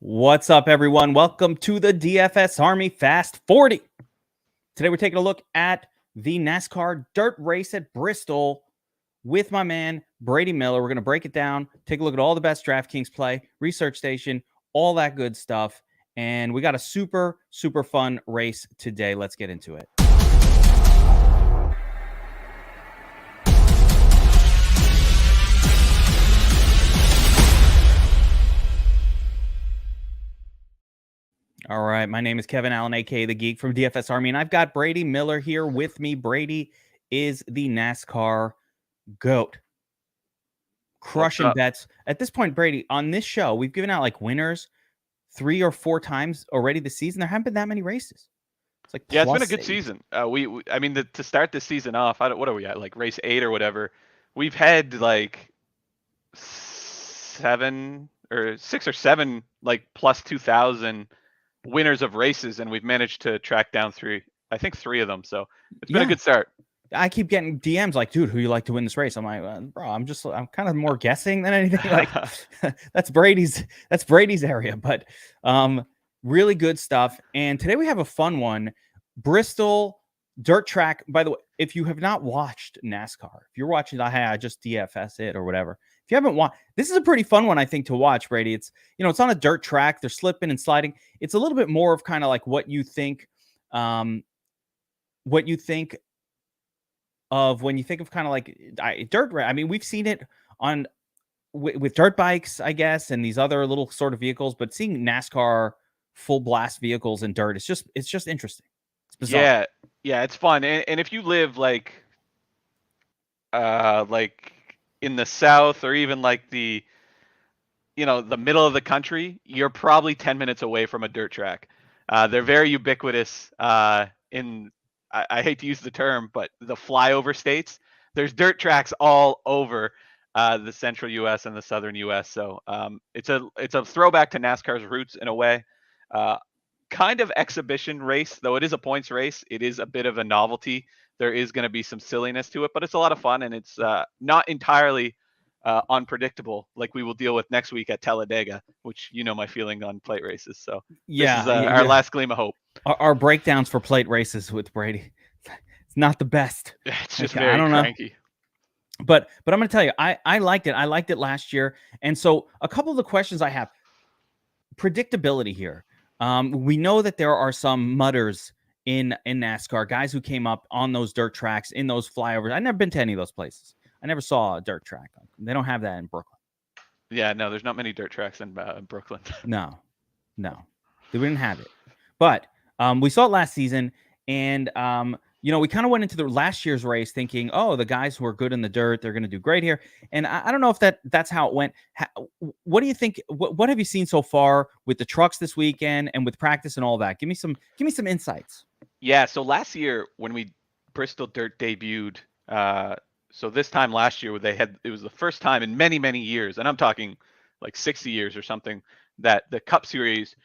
What's up, everyone? Welcome to the DFS Army Fast 40. Today, we're taking a look at the NASCAR dirt race at Bristol with my man, Brady Miller. We're going to break it down, take a look at all the best DraftKings play, research station, all that good stuff. And we got a super, super fun race today. Let's get into it. All right, my name is Kevin Allen, aka The Geek from DFS Army, and I've got Brady Miller here with me. Brady is the NASCAR GOAT. Crushing bets. At this point, Brady, on this show, we've given out like winners 3 or 4 times already this season. There haven't been that many races. It's like it's been a good 8. season. To start this season off, what are we at? Like race 8 or whatever. We've had like 7 or 6 or 7 like plus 2,000 winners of races, and we've managed to track down 3 of them. So it's been a good start. I keep getting DMs like, dude, who you like to win this race? I'm like, bro, I'm kind of more guessing than anything. Like that's Brady's area, but really good stuff. And today we have a fun one. Bristol dirt track. By the way, if you have not watched NASCAR, if you're watching, I just DFS it or whatever. If you haven't watched, this is a pretty fun one, I think, to watch, Brady. It's, it's on a dirt track. They're slipping and sliding. It's a little bit more of kind of like what you think of when you think of kind of like dirt. I mean, we've seen it on with dirt bikes, I guess, and these other little sort of vehicles, but seeing NASCAR full blast vehicles in dirt, it's just interesting. It's bizarre. Yeah, it's fun. And if you live like in the South or even like the middle of the country, you're probably 10 minutes away from a dirt track. They're very ubiquitous in, I hate to use the term, but the flyover states. There's dirt tracks all over the central U.S. and the southern U.S. So it's a throwback to NASCAR's roots in a way. Kind of exhibition race, though it is a points race. It is a bit of a novelty. There is going to be some silliness to it, but it's a lot of fun, and it's not entirely unpredictable like we will deal with next week at Talladega, which my feeling on plate races. So this is our last gleam of hope. Our breakdowns for plate races with Brady, it's not the best. It's just very cranky. But I'm going to tell you, I liked it. I liked it last year. And so a couple of the questions I have, predictability here. We know that there are some mudders in NASCAR, guys who came up on those dirt tracks, in those flyovers. I've never been to any of those places. I never saw a dirt track. They don't have that in Brooklyn. Yeah, no, there's not many dirt tracks in Brooklyn. No, they didn't have it. But we saw it last season, and we kind of went into the last year's race thinking, oh, the guys who are good in the dirt, they're going to do great here. And I don't know if that's how it went. What do you think? What have you seen so far with the trucks this weekend and with practice and all that? Give me some insights. Yeah, so last year when Bristol Dirt debuted, so this time last year it was the first time in many, many years, and I'm talking like 60 years or something, that the Cup Series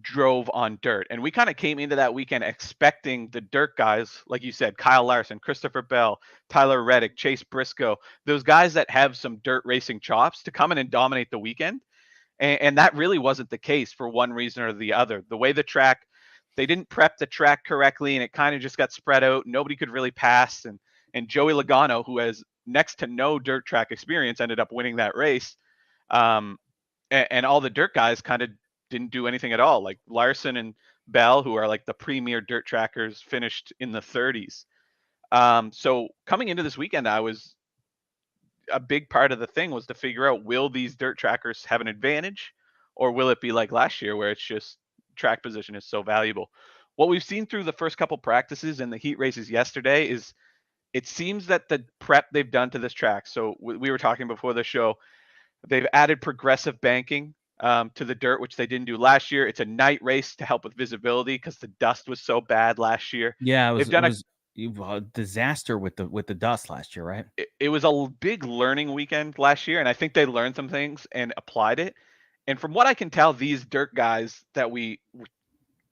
drove on dirt. And we kind of came into that weekend expecting the dirt guys, like you said, Kyle Larson, Christopher Bell, Tyler Reddick, Chase Briscoe, those guys that have some dirt racing chops to come in and dominate the weekend. And that really wasn't the case for one reason or the other. The way they didn't prep the track correctly, and it kind of just got spread out. Nobody could really pass. And Joey Logano, who has next to no dirt track experience, ended up winning that race. And all the dirt guys kind of didn't do anything at all. Like Larson and Bell, who are like the premier dirt trackers, finished in the 30s. So coming into this weekend, a big part of the thing was to figure out, will these dirt trackers have an advantage, or will it be like last year where it's just track position is so valuable? What we've seen through the first couple practices and the heat races yesterday is it seems that the prep they've done to this track. So we were talking before the show, they've added progressive banking to the dirt, which they didn't do last year. It's a night race to help with visibility because the dust was so bad last year. Yeah, it was a disaster with the dust last year, right? It was a big learning weekend last year, and I think they learned some things and applied it. And from what I can tell, these dirt guys that we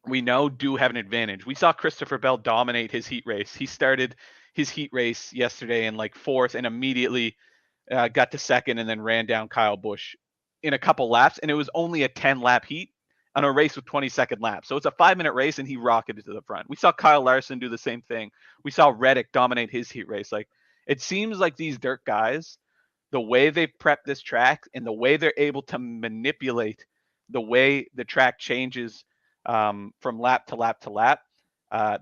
know do have an advantage. We saw Christopher Bell dominate his heat race. He started his heat race yesterday in like 4th and immediately got to 2nd and then ran down Kyle Busch in a couple laps, and it was only a 10-lap heat on a race with 22nd laps. So it's a 5-minute race, and he rocketed to the front. We saw Kyle Larson do the same thing. We saw Reddick dominate his heat race. Like, it seems like these dirt guys, the way they prep this track and the way they're able to manipulate the way the track changes from lap to lap to lap,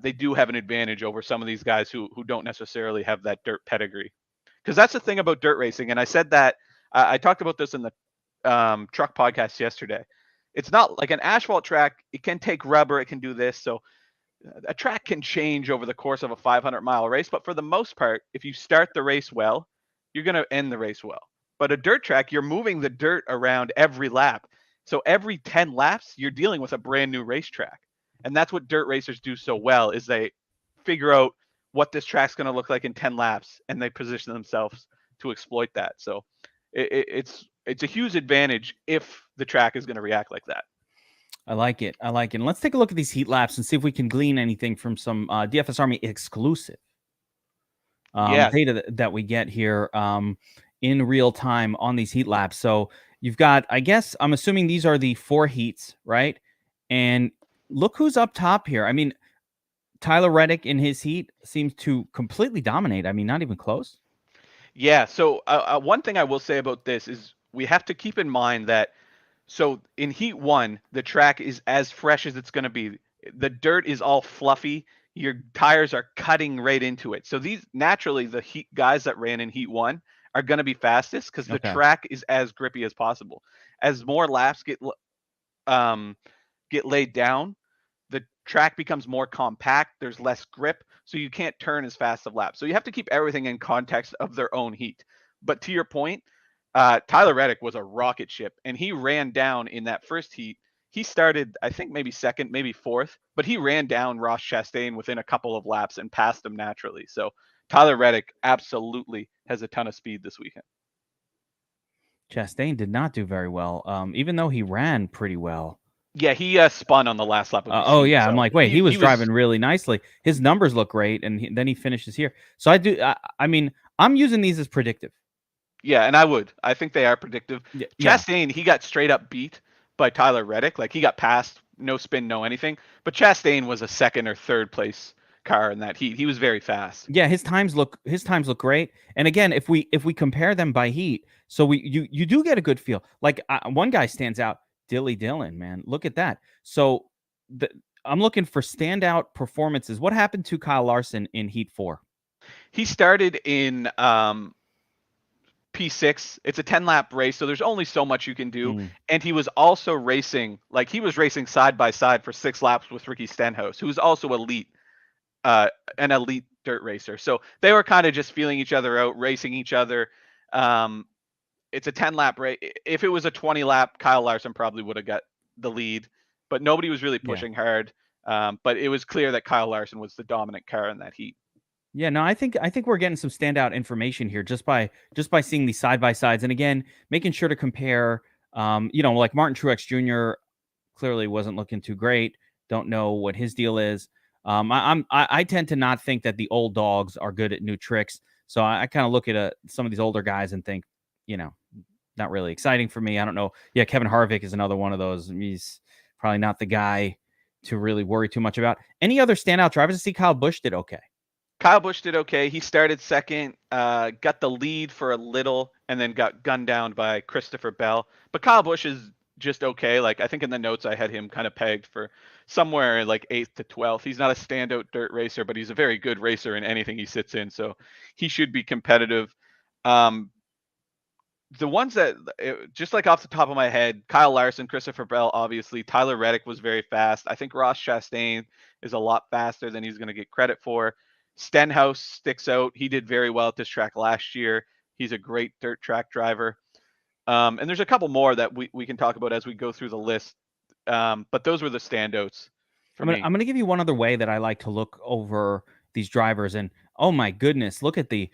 they do have an advantage over some of these guys who don't necessarily have that dirt pedigree. Because that's the thing about dirt racing, and I said that I talked about this in the truck podcast yesterday. It's not like an asphalt track. It can take rubber. It can do this. So a track can change over the course of a 500-mile race. But for the most part, if you start the race well, you're going to end the race well. But a dirt track, you're moving the dirt around every lap. So every 10 laps, you're dealing with a brand new racetrack. And that's what dirt racers do so well, is they figure out what this track's going to look like in 10 laps, and they position themselves to exploit that. So it's a huge advantage if the track is going to react like that. I like it. And let's take a look at these heat laps and see if we can glean anything from some DFS Army exclusive data that we get here in real time on these heat laps. So you've got, I guess, I'm assuming these are the 4 heats, right? And look who's up top here. I mean, Tyler Reddick in his heat seems to completely dominate. I mean, not even close. Yeah. So one thing I will say about this is we have to keep in mind that, so in heat 1, the track is as fresh as it's going to be. The dirt is all fluffy. Your tires are cutting right into it. So these, naturally, the heat guys that ran in heat 1 are going to be fastest because the track is as grippy as possible. As more laps get laid down, the track becomes more compact. There's less grip, so you can't turn as fast of laps. So you have to keep everything in context of their own heat. But to your point, Tyler Reddick was a rocket ship, and he ran down in that first heat. He started, I think, maybe second, maybe fourth, but he ran down Ross Chastain within a couple of laps and passed him naturally. So Tyler Reddick absolutely has a ton of speed this weekend. Chastain did not do very well, even though he ran pretty well. Yeah, he spun on the last lap of his heat, so I'm like, wait, he was driving really nicely. His numbers look great, and then he finishes here. So I mean, I'm using these as predictive. Yeah, and I think they are predictive. Yeah. Chastain, he got straight up beat by Tyler Reddick. Like, he got passed, no spin, no anything. But Chastain was a second or third place car in that heat. He was very fast. Yeah, his times look great. And again, if we compare them by heat, so you do get a good feel. Like, one guy stands out, Dillon, man. Look at that. So I'm looking for standout performances. What happened to Kyle Larson in heat 4? He started in P6. It's a 10-lap race, so there's only so much you can do. And he was also racing, like, he was racing side by side for 6 laps with Ricky Stenhouse, who's also an elite dirt racer. So they were kind of just feeling each other out, racing each other. It's a 10-lap race. If it was a 20-lap, Kyle Larson probably would have got the lead, but nobody was really pushing hard. But it was clear that Kyle Larson was the dominant car in that heat. Yeah, no, I think we're getting some standout information here just by seeing these side by sides, and again, making sure to compare. Like Martin Truex Jr. clearly wasn't looking too great. Don't know what his deal is. I tend to not think that the old dogs are good at new tricks, so I kind of look at some of these older guys and think, not really exciting for me. I don't know. Yeah, Kevin Harvick is another one of those. He's probably not the guy to really worry too much about. Any other standout drivers? I see Kyle Busch did okay. Kyle Busch did okay. He started second, got the lead for a little, and then got gunned down by Christopher Bell. But Kyle Busch is just okay. Like, I think in the notes I had him kind of pegged for somewhere like 8th to 12th. He's not a standout dirt racer, but he's a very good racer in anything he sits in. So he should be competitive. The ones that, just like off the top of my head, Kyle Larson, Christopher Bell, obviously. Tyler Reddick was very fast. I think Ross Chastain is a lot faster than he's going to get credit for. Stenhouse sticks out. He did very well at this track last year. He's a great dirt track driver. And there's a couple more that we can talk about as we go through the list. But those were the standouts for me. I'm going to give you one other way that I like to look over these drivers. And oh my goodness, look at the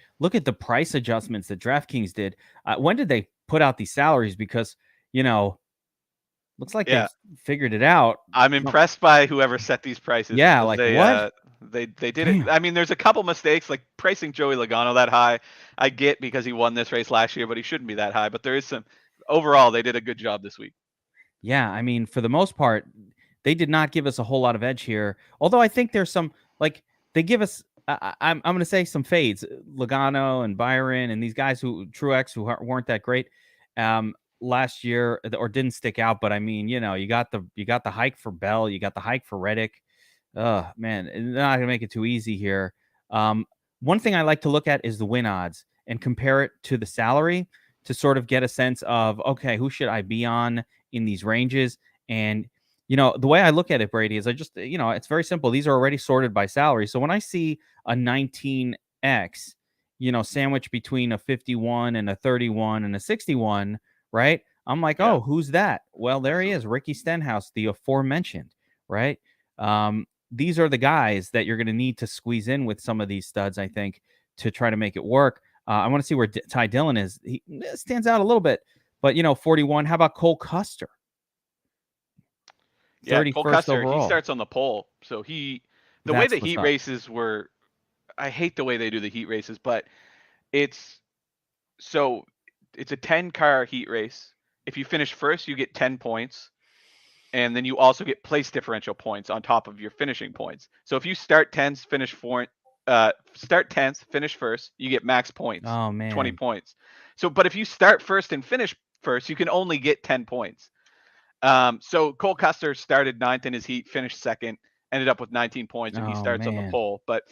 price adjustments that DraftKings did. When did they put out these salaries? Because, looks like they figured it out. I'm impressed by whoever set these prices. Yeah, like what? They did it. I mean, there's a couple mistakes, like pricing Joey Logano that high. I get because he won this race last year, but he shouldn't be that high. But there is some overall, they did a good job this week. Yeah, I mean, for the most part, they did not give us a whole lot of edge here. Although I think there's some, like, they give us, I'm going to say some fades. Logano and Byron and these guys Truex, who weren't that great last year or didn't stick out. But I mean, you got the hike for Bell, you got the hike for Reddick. Man, they're not going to make it too easy here. One thing I like to look at is the win odds and compare it to the salary to sort of get a sense of, okay, who should I be on in these ranges? And, the way I look at it, Brady, is I just, it's very simple. These are already sorted by salary. So when I see a 19X, sandwich between a 51 and a 31 and a 61, right? I'm like, oh, who's that? Well, there he is, Ricky Stenhouse, the aforementioned, right? These are the guys that you're going to need to squeeze in with some of these studs, I think, to try to make it work. I want to see where Ty Dillon is. He stands out a little bit, but 41. How about Cole Custer? Yeah, Cole Custer, overall. he starts on the pole. So the way the heat races were, I hate the way they do the heat races, but it's a 10-car heat race. If you finish first, you get 10 points. And then you also get place differential points on top of your finishing points. So if you start 10th, finish first, you get max points. Oh, man. 20 points. So, but if you start first and finish first, you can only get 10 points. So Cole Custer started 9th in his heat, finished 2nd, ended up with 19 points, and he starts on the pole. But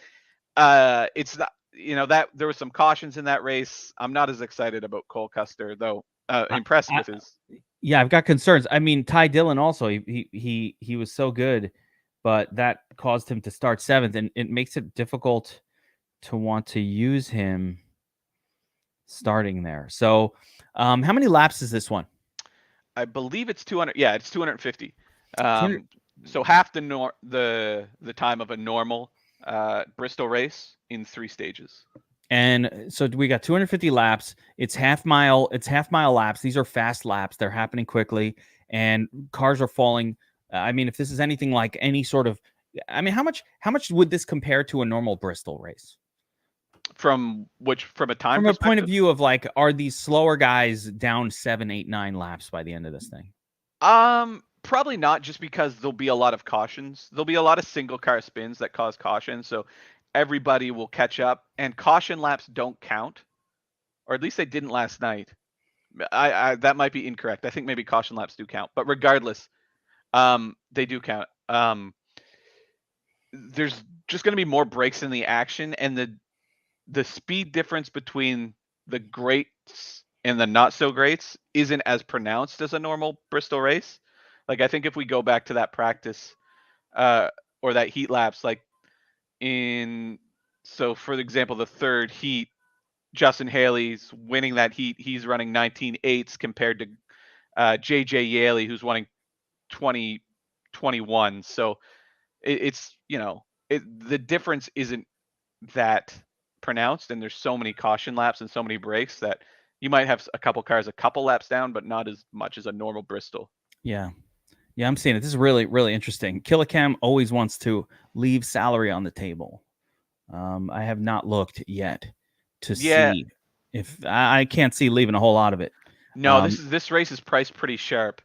it's not, that there was some cautions in that race. I'm not as excited about Cole Custer, though. Impressed with his. Yeah, I've got concerns. I mean, Ty Dillon also, he was so good, but that caused him to start 7th, and it makes it difficult to want to use him starting there. So, how many laps is this one? I believe it's 200. Yeah, it's 250. So half the time of a normal Bristol race in 3 stages. And so we got 250 laps. It's half mile laps. These are fast laps. They're happening quickly, and cars are falling. I mean, if this is anything like any sort of, I mean, how much would this compare to a normal Bristol race? From a time From a point of view of, like, are these slower guys down 7, 8, 9 laps by the end of this thing? Probably not, just because there'll be a lot of cautions. There'll be a lot of single car spins that cause cautions. So everybody will catch up, and caution laps don't count, or at least they didn't last night. That might be incorrect. I think maybe caution laps do count, but regardless, they do count. There's just going to be more breaks in the action, and the speed difference between the greats and the not so greats isn't as pronounced as a normal Bristol race. Like, I think if we go back to that practice or that heat laps, like so for example, the 3rd heat, Justin Haley's winning that heat. He's running 19.8s compared to JJ Yaley, who's running 20.21. So it's the difference isn't that pronounced, and there's so many caution laps and so many breaks that you might have a couple cars a couple laps down, but not as much as a normal Bristol. Yeah, I'm seeing it. This is really, really interesting. Killicam always wants to leave salary on the table. I have not looked yet to see if I can't see leaving a whole lot of it. No, this race is priced pretty sharp.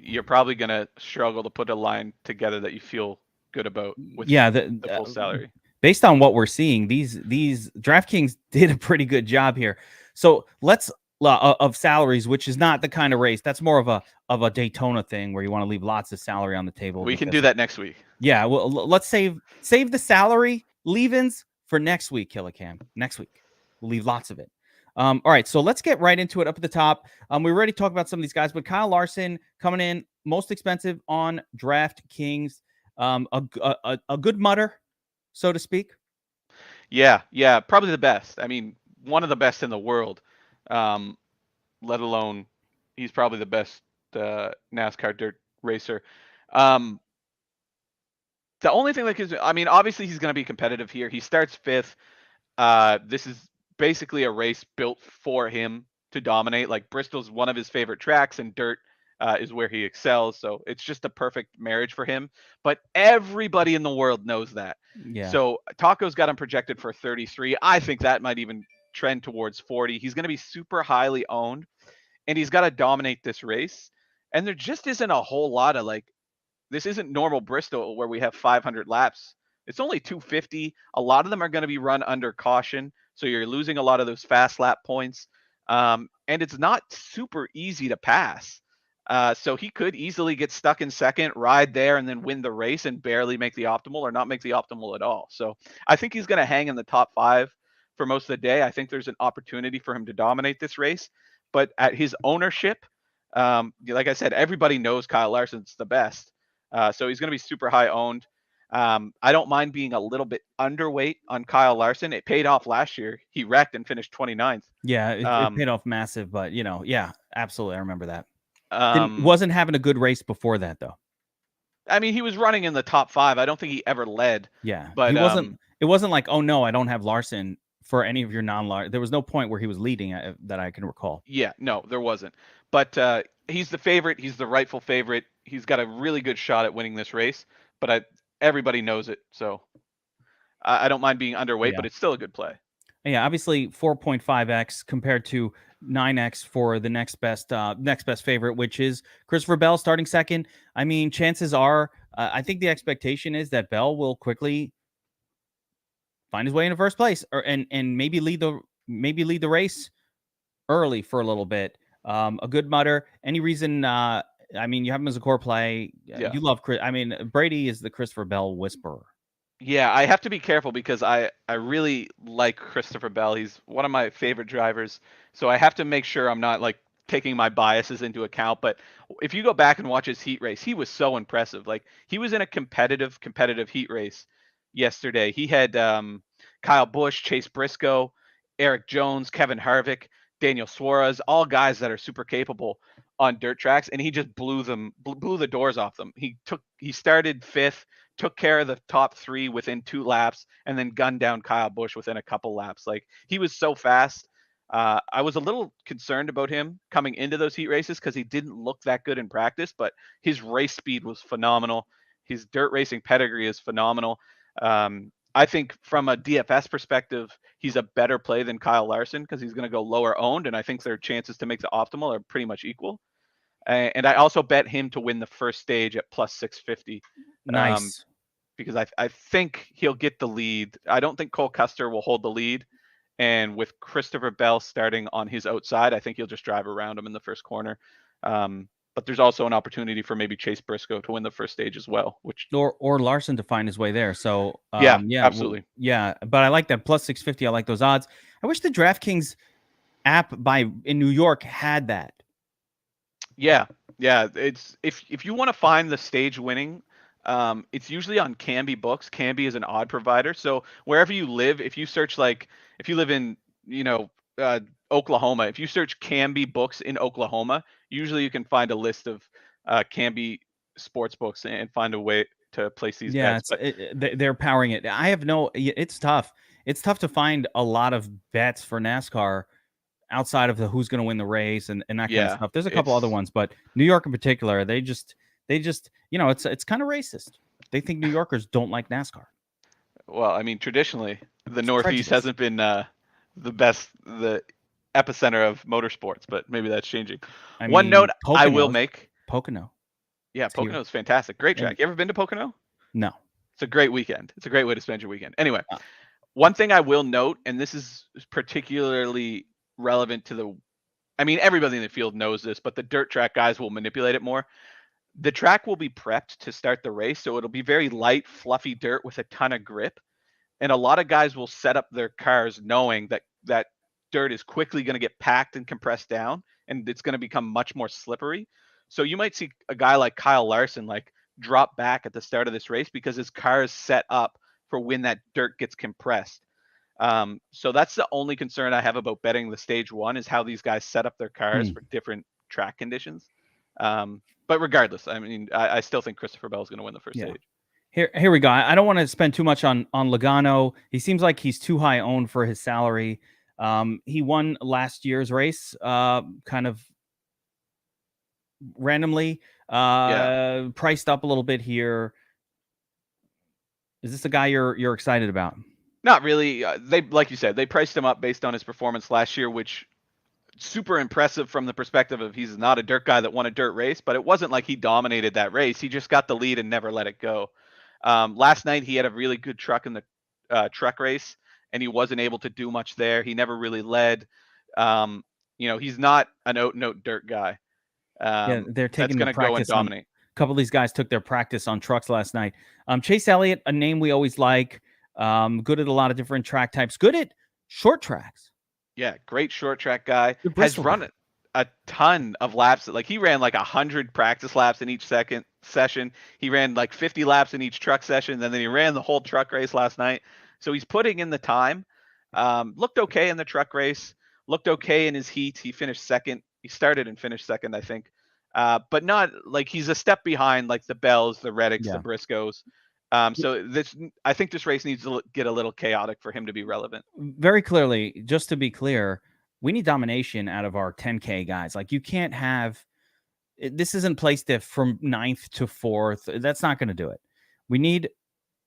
You're probably gonna struggle to put a line together that you feel good about with the full salary. Based on what we're seeing, these DraftKings did a pretty good job here. So let's of salaries, which is not the kind of race. That's more of a Daytona thing where you want to leave lots of salary on the table. We can do that next week. Yeah, well, let's save the salary leave-ins for next week, Killicam. Next week, we'll leave lots of it. All right, so let's get right into it. Up at the top, we already talked about some of these guys, but Kyle Larson coming in most expensive on DraftKings. A good mutter, so to speak. Yeah, probably the best. I mean, one of the best in the world. Let alone he's probably the best NASCAR dirt racer. The only thing that gives, I mean, obviously he's going to be competitive here. He starts 5th. This is basically a race built for him to dominate. Like, Bristol's one of his favorite tracks, and dirt is where he excels. So it's just a perfect marriage for him. But everybody in the world knows that. Yeah. So Taco's got him projected for 33. I think that might even trend towards 40. He's going to be super highly owned. and he's got to dominate this race. And there just isn't a whole lot of like, this isn't normal Bristol where we have 500 laps. It's only 250. A lot of them are going to be run under caution, so you're losing a lot of those fast lap points. And it's not super easy to pass. So he could easily get stuck in second, ride there, and then win the race and barely make the optimal or not make the optimal at all. So I think he's going to hang in the top 5 for most of the day. I think there's an opportunity for him to dominate this race. But at his ownership, like I said, everybody knows Kyle Larson's the best. So he's going to be super high owned. I don't mind being a little bit underweight on Kyle Larson. It paid off last year. He wrecked and finished 29th. Yeah, it paid off massive, but yeah, absolutely. I remember that. Um, Wasn't having a good race before that though. I mean, he was running in the top 5. I don't think he ever led. Yeah, but he wasn't. It wasn't like, oh no, I don't have Larson for any of your non-Larson. There was no point where he was leading that I can recall. Yeah, no, there wasn't. But he's the favorite. He's the rightful favorite. He's got a really good shot at winning this race. But everybody knows it, so I don't mind being underweight, but it's still a good play. Yeah, obviously 4.5x compared to 9x for the next best favorite, which is Christopher Bell starting second. I mean, chances are, I think the expectation is that Bell will quickly find his way into first place, and maybe lead the race early for a little bit. A good mutter. Any reason? I mean, you have him as a core play. Yeah. You love Chris. I mean, Brady is the Christopher Bell whisperer. Yeah, I have to be careful because I really like Christopher Bell. He's one of my favorite drivers. So I have to make sure I'm not like taking my biases into account. But if you go back and watch his heat race, he was so impressive. Like he was in a competitive heat race yesterday. He had Kyle Busch, Chase Briscoe, Eric Jones, Kevin Harvick, Daniel Suarez, all guys that are super capable on dirt tracks, and he just blew the doors off them. He started 5th, took care of the top 3 within 2 laps, and then gunned down Kyle Busch within a couple laps. Like he was so fast. I was a little concerned about him coming into those heat races because he didn't look that good in practice, but his race speed was phenomenal. His dirt racing pedigree is phenomenal. I think from a DFS perspective, he's a better play than Kyle Larson because he's going to go lower owned, and I think their chances to make the optimal are pretty much equal. And I also bet him to win the first stage at plus 650. Nice. Because I think he'll get the lead. I don't think Cole Custer will hold the lead. And with Christopher Bell starting on his outside, I think he'll just drive around him in the first corner. But there's also an opportunity for maybe Chase Briscoe to win the first stage as well, which or Larson to find his way there. So yeah, absolutely. But I like that plus 650. I like those odds. I wish the DraftKings app in New York had that. Yeah. It's if you want to find the stage winning, it's usually on Canby Books. Canby is an odd provider. So wherever you live, if you search if you live in Oklahoma, if you search Canby Books in Oklahoma, usually you can find a list of Canby sports books and find a way to place these bets. They're powering it. It's tough. It's tough to find a lot of bets for NASCAR outside of who's going to win the race and that kind of stuff. There's a couple other ones, but New York in particular, they just it's kind of racist. They think New Yorkers don't like NASCAR. Well, I mean, traditionally, the Northeast hasn't been the epicenter of motorsports, but maybe that's changing. One note I will make: Pocono. Yeah, Pocono is fantastic. Great track. You ever been to Pocono? No. It's a great weekend. It's a great way to spend your weekend. Anyway, one thing I will note, and this is particularly relevant to everybody in the field knows this, but the dirt track guys will manipulate it more. The track will be prepped to start the race, so it'll be very light, fluffy dirt with a ton of grip. And a lot of guys will set up their cars knowing that dirt is quickly going to get packed and compressed down, and it's going to become much more slippery. So you might see a guy like Kyle Larson drop back at the start of this race because his car is set up for when that dirt gets compressed. So that's the only concern I have about betting the stage one is how these guys set up their cars for different track conditions. But regardless, I still think Christopher Bell is going to win the first stage. Here we go. I don't want to spend too much on Logano. He seems like he's too high owned for his salary. He won last year's race, kind of randomly, priced up a little bit here. Is this a guy you're excited about? Not really. They, like you said, they priced him up based on his performance last year, which super impressive from the perspective of he's not a dirt guy that won a dirt race, but it wasn't like he dominated that race. He just got the lead and never let it go. Last night he had a really good truck in the truck race, and he wasn't able to do much there. He never really led. He's not an out and out dirt guy. Yeah, they're That's taking the going to go and practice on. dominate. A couple of these guys took their practice on trucks last night. Chase Elliott, a name we always like. Good at a lot of different track types. Good at short tracks. Yeah, great short track guy. Has run a ton of laps. Like he ran like 100 practice laps in each second session. He ran like 50 laps in each truck session, and then he ran the whole truck race last night. So he's putting in the time. Looked okay in the truck race. Looked okay in his heat. He finished second. He started and finished second, I think. But not like he's a step behind like the Bells, the Reddicks, the Briscoes. So I think this race needs to get a little chaotic for him to be relevant. Very clearly, just to be clear, we need domination out of our 10K guys. Like you can't have, this isn't placed diff from 9th to 4th. That's not going to do it. We need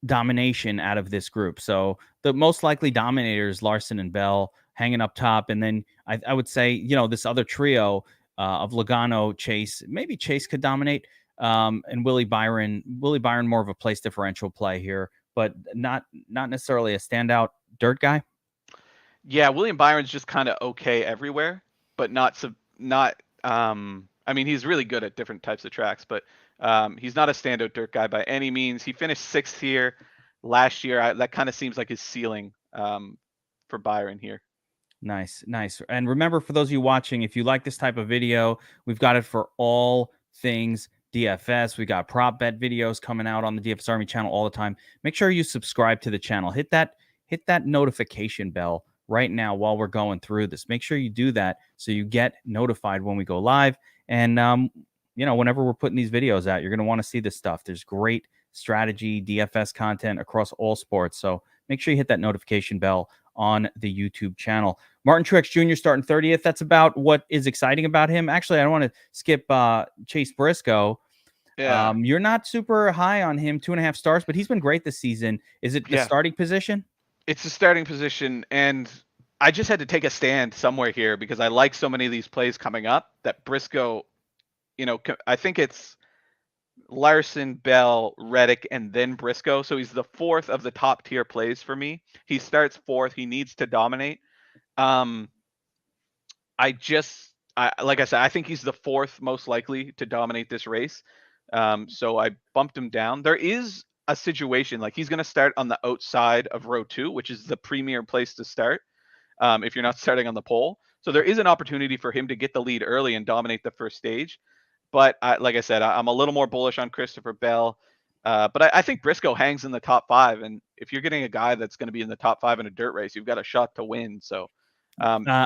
domination out of this group. So the most likely dominators, Larson and Bell, hanging up top. And then I would say, this other trio of Logano, Chase, maybe Chase could dominate. And Willie Byron more of a place differential play here, but not necessarily a standout dirt guy. Yeah, William Byron's just kind of okay everywhere, but not. I mean, he's really good at different types of tracks, but he's not a standout dirt guy by any means. He finished 6th here last year. That kind of seems like his ceiling for Byron here. Nice. And remember, for those of you watching, if you like this type of video, we've got it for all things DFS. We got prop bet videos coming out on the DFS Army channel all the time. Make sure you subscribe to the channel. Hit that notification bell right now while we're going through this. Make sure you do that so you get notified when we go live. And whenever we're putting these videos out, you're going to want to see this stuff. There's great strategy DFS content across all sports. So make sure you hit that notification bell on the YouTube channel. Martin Truex Jr. starting 30th. That's about what is exciting about him. Actually, I don't want to skip Chase Briscoe. Yeah. You're not super high on him, 2.5 stars, but he's been great this season. Is it the starting position? It's the starting position, and I just had to take a stand somewhere here because I like so many of these plays coming up that Briscoe, I think it's Larson, Bell, Reddick, and then Briscoe. So he's the 4th of the top tier plays for me. He starts 4th. He needs to dominate. Like I said, I think he's the 4th most likely to dominate this race. So I bumped him down. There is a situation like he's going to start on the outside of row 2, which is the premier place to start. If you're not starting on the pole. So there is an opportunity for him to get the lead early and dominate the first stage. But like I said, I'm a little more bullish on Christopher Bell. But I think Briscoe hangs in the top 5. And if you're getting a guy that's going to be in the top 5 in a dirt race, you've got a shot to win. So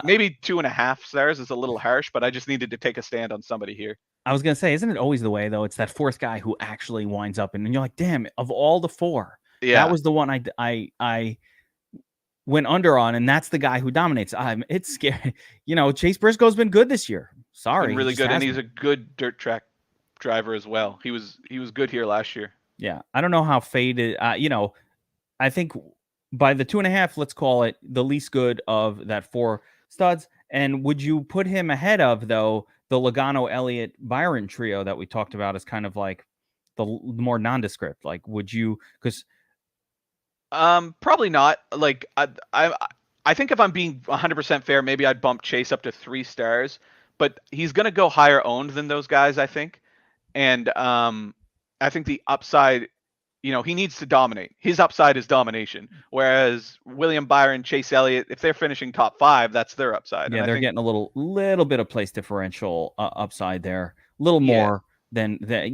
maybe 2.5 stars is a little harsh, but I just needed to take a stand on somebody here. I was going to say, isn't it always the way, though? It's that 4th guy who actually winds up, and you're like, damn, of all the 4, that was the one I went under on, and that's the guy who dominates. It's scary. Chase Briscoe's been good this year. Sorry. Been really good, and he's a good dirt track driver as well. He was good here last year. Yeah. I don't know how faded, I think by the 2.5, let's call it the least good of that 4 studs. And would you put him ahead of, though, the Logano, Elliott, Byron trio that we talked about as kind of like the more nondescript? Like, would you, because probably not. Like I think if I'm being 100% fair, maybe I'd bump Chase up to 3 stars, but he's going to go higher owned than those guys, I think. And I think the upside, he needs to dominate. His upside is domination. Whereas William Byron, Chase Elliott, if they're finishing top 5, that's their upside. Yeah, they're getting a little bit of place differential upside there. A little more than that.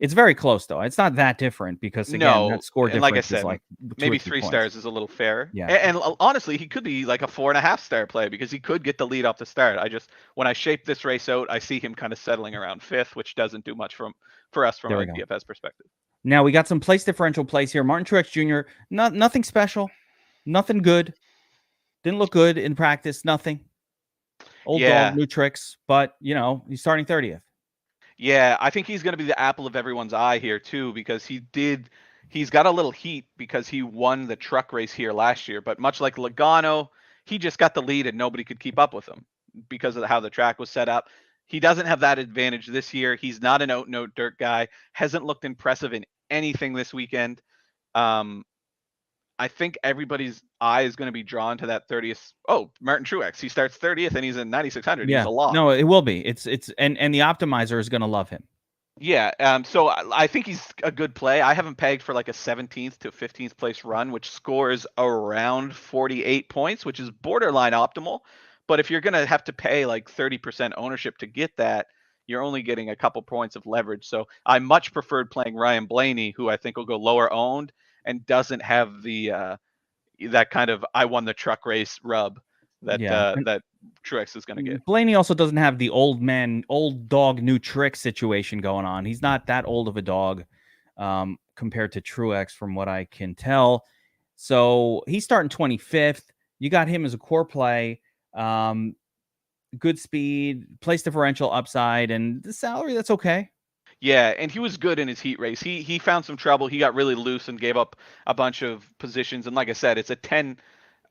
It's very close, though. It's not that different because, again, that score difference like I said, is like maybe 3 stars is a little fair. Yeah. And honestly, he could be like a 4.5 star play because he could get the lead off the start. When I shape this race out, I see him kind of settling around 5th, which doesn't do much for us from a DFS perspective. Now we got some place differential plays here. Martin Truex Jr., nothing special, nothing good. Didn't look good in practice, nothing. Old dog, new tricks, but, he's starting 30th. Yeah, I think he's going to be the apple of everyone's eye here, too, because he's got a little heat because he won the truck race here last year. But much like Logano, he just got the lead and nobody could keep up with him. because of how the track was set up. He doesn't have that advantage this year. He's not an out-and-out dirt guy. Hasn't looked impressive in anything this weekend. I think everybody's eye is going to be drawn to that 30th. Oh, Martin Truex. He starts 30th and he's in 9,600. Yeah. He's a lock. No, it will be. It's and the optimizer is going to love him. Yeah. So I think he's a good play. I haven't pegged for like a 17th to 15th place run, which scores around 48 points, which is borderline optimal. But if you're going to have to pay like 30% ownership to get that, you're only getting a couple points of leverage. So I much preferred playing Ryan Blaney, who I think will go lower owned and doesn't have the that kind of I won the truck race rub that that Truex is going to get. Blaney also doesn't have the old dog, new trick situation going on. He's not that old of a dog compared to Truex, from what I can tell. So he's starting 25th. You got him as a core play. Good speed, place differential upside, and the salary, that's okay. Yeah, and he was good in his heat race. He found some trouble. He got really loose and gave up a bunch of positions. And like I said, it's a 10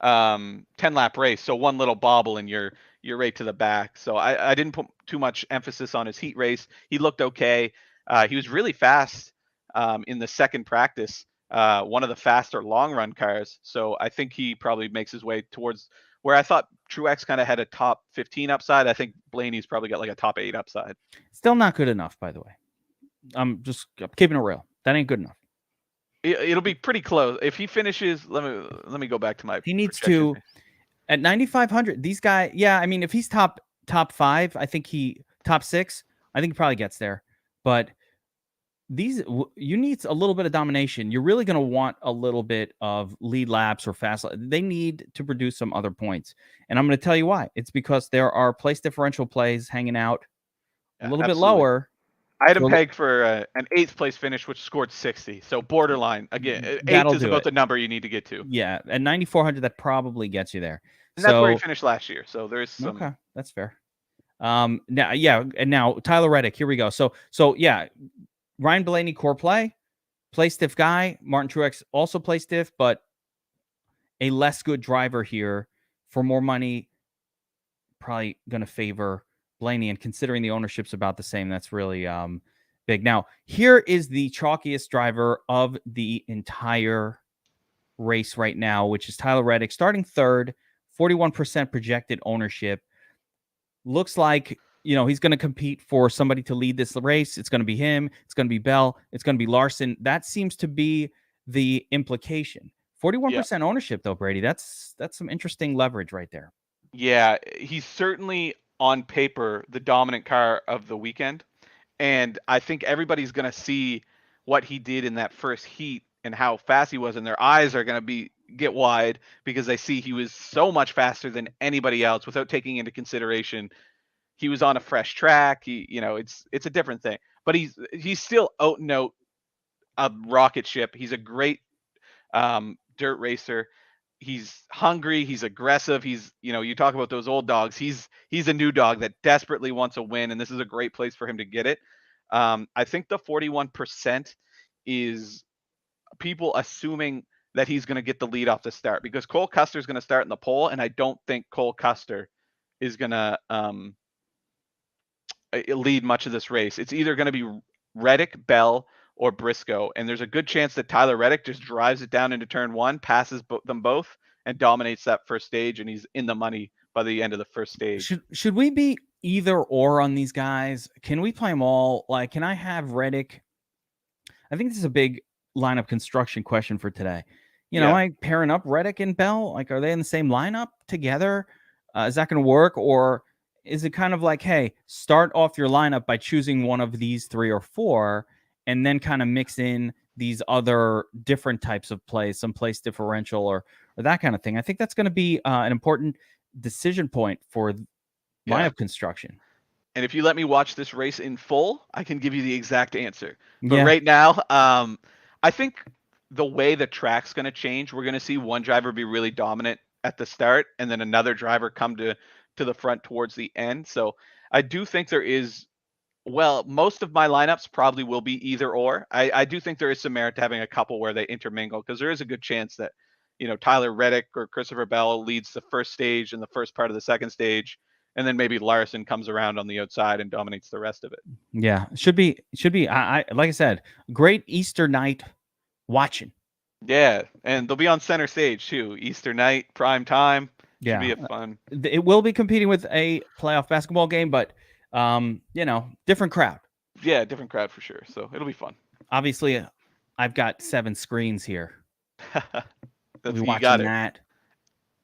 lap race, so one little bobble and you're right to the back. So I didn't put too much emphasis on his heat race. He looked okay. He was really fast in the second practice, one of the faster long run cars. So I think he probably makes his way towards where I thought Truex kind of had a top 15 upside. I think Blaney's probably got like a top 8 upside. Still not good enough, by the way. I'm keeping it real. That ain't good enough. It'll be pretty close if he finishes. Let me go back to my. He needs to at 9,500. These guys, yeah. I mean, if he's top 5, I think top 6. I think he probably gets there. But you need a little bit of domination. You're really going to want a little bit of lead laps or fast. They need to produce some other points, and I'm going to tell you why. It's because there are place differential plays hanging out a little bit lower. I had him pegged for an 8th place finish, which scored 60. So borderline. Again, 8th is about the number you need to get to. Yeah, at 9,400, that probably gets you there. And that's where he finished last year. So there's some. Okay, that's fair. Now Tyler Reddick. Here we go. So yeah, Ryan Blaney core play stiff guy. Martin Truex also play stiff, but a less good driver here for more money. Probably going to favor Blaney, and considering the ownership's about the same, that's really big. Now, here is the chalkiest driver of the entire race right now, which is Tyler Reddick, starting 3rd, 41% projected ownership. Looks like, he's going to compete for somebody to lead this race. It's going to be him. It's going to be Bell. It's going to be Larson. That seems to be the implication. 41% ownership, though, Brady. That's some interesting leverage right there. Yeah, he's certainly on paper the dominant car of the weekend, and I think everybody's going to see what he did in that first heat and how fast he was, and their eyes are going to get wide because they see he was so much faster than anybody else without taking into consideration he was on a fresh track. It's a different thing, but he's still out and out a rocket ship. He's a great dirt racer. He's hungry. He's aggressive. He's, you talk about those old dogs. He's a new dog that desperately wants a win, and this is a great place for him to get it. I think the 41% is people assuming that he's going to get the lead off the start because Cole Custer is going to start in the pole, and I don't think Cole Custer is going to lead much of this race. It's either going to be Reddick, Bell, or Briscoe, and there's a good chance that Tyler Reddick just drives it down into turn 1, passes them both, and dominates that first stage, and he's in the money by the end of the first stage. Should we be either or on these guys? Can we play them all? Like, can I have Reddick? I think this is a big lineup construction question for today. Am I pairing up Reddick and Bell? Like, are they in the same lineup together? Is that going to work? Or is it kind of like, hey, start off your lineup by choosing one of these 3 or 4, and then kind of mix in these other different types of plays, some place differential or that kind of thing. I think that's going to be an important decision point for lineup construction. And if you let me watch this race in full, I can give you the exact answer. But right now, I think the way the track's going to change, we're going to see one driver be really dominant at the start and then another driver come to the front towards the end. So I do think there is, most of my lineups probably will be either or. I do think there is some merit to having a couple where they intermingle because there is a good chance that, Tyler Reddick or Christopher Bell leads the first stage and the first part of the second stage. and then maybe Larson comes around on the outside and dominates the rest of it. Yeah, should be. I like I said, great Easter night watching. Yeah, and they'll be on center stage too. Easter night, prime time. Should be a fun. It will be competing with a playoff basketball game, but different crowd. Yeah, different crowd for sure. So it'll be fun. Obviously, I've got 7 screens here. You watching got it. that.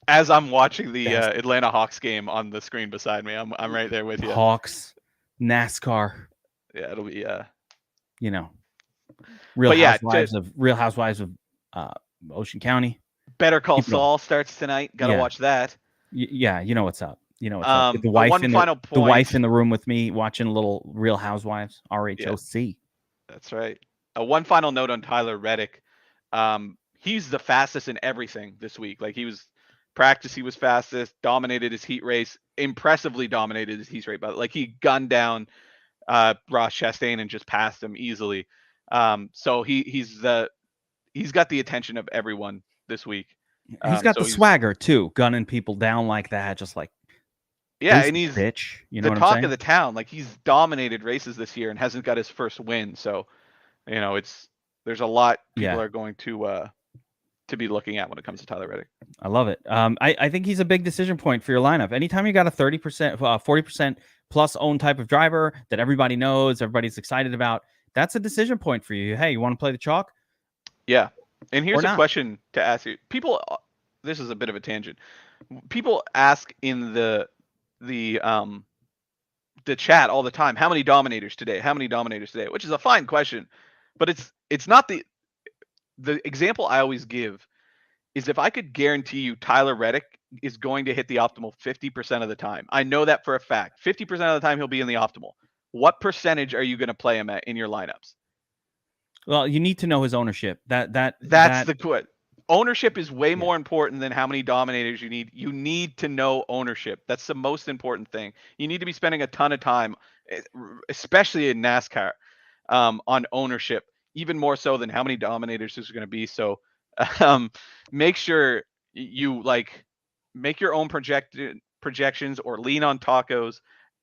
As I'm watching the Atlanta Hawks game on the screen beside me, I'm right there with you. Hawks, NASCAR. Yeah, it'll be Real Housewives of Ocean County. Better Call Saul starts tonight. Gotta watch that. Yeah, you know what's up. You know what's up. The wife in the room with me watching a little Real Housewives, RHOC. Yeah, that's right. One final note on Tyler Reddick. He's the fastest in everything this week. Like he was fastest, dominated his heat race, impressively dominated his heat race, but like he gunned down Ross Chastain and just passed him easily. So he's got the attention of everyone this week. He's got the swagger too, gunning people down like that, just like and he's bitch. You know the talk of the town. Like he's dominated races this year and hasn't got his first win. So there's a lot people are going to be looking at when it comes to Tyler Reddick. I love it. I think he's a big decision point for your lineup. Anytime you got a 30%, 40% plus owned type of driver that everybody knows, everybody's excited about, that's a decision point for you. Hey, you want to play the chalk? Yeah. And here's a question to ask you. People, this is a bit of a tangent. People ask in the chat all the time, how many dominators today? How many dominators today? Which is a fine question, but it's not the example I always give is if I could guarantee you Tyler Reddick is going to hit the optimal 50% of the time. I know that for a fact. 50% of the time he'll be in the optimal. What percentage are you going to play him at in your lineups? Well, you need to know his ownership. That's the question. Ownership is way more important than how many dominators you need. You need to know ownership. That's the most important thing. You need to be spending a ton of time, especially in NASCAR, on ownership, even more so than how many dominators there's going to be. So make sure you make your own projections or lean on tacos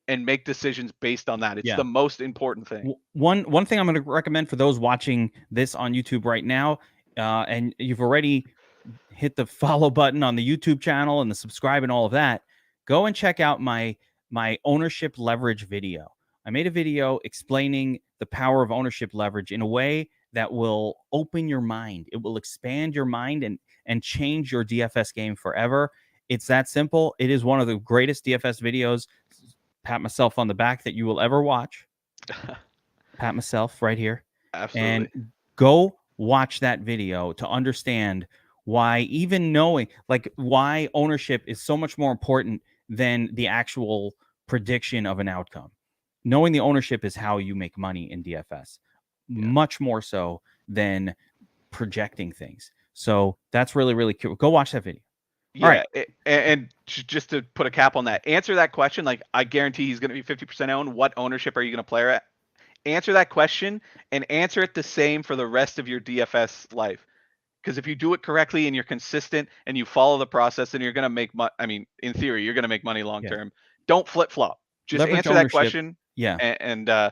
and make decisions based on that. It's the most important thing. One thing I'm going to recommend for those watching this on YouTube right now, and you've already hit the follow button on the YouTube channel and the subscribe and all of that, go and check out my ownership leverage video. I made a video explaining the power of ownership leverage in a way that will open your mind. It will expand your mind and change your DFS game forever. It's that simple. It is one of the greatest DFS videos, pat myself on the back, that you will ever watch. Pat myself right here. Absolutely. And go watch that video to understand why, even knowing why ownership is so much more important than the actual prediction of an outcome. Knowing the ownership is how you make money in DFS, much more so than projecting things. So that's really, really cool. Go watch that video. Yeah, all right. And just to put a cap on that, answer that question. Like, I guarantee he's going to be 50% owned. What ownership are you going to play at? Answer that question and answer it the same for the rest of your DFS life. Because if you do it correctly and you're consistent and you follow the process, then you're going to make money. I mean, in theory, you're going to make money long term. Don't flip flop. Just leverage answer ownership. That question. Yeah. And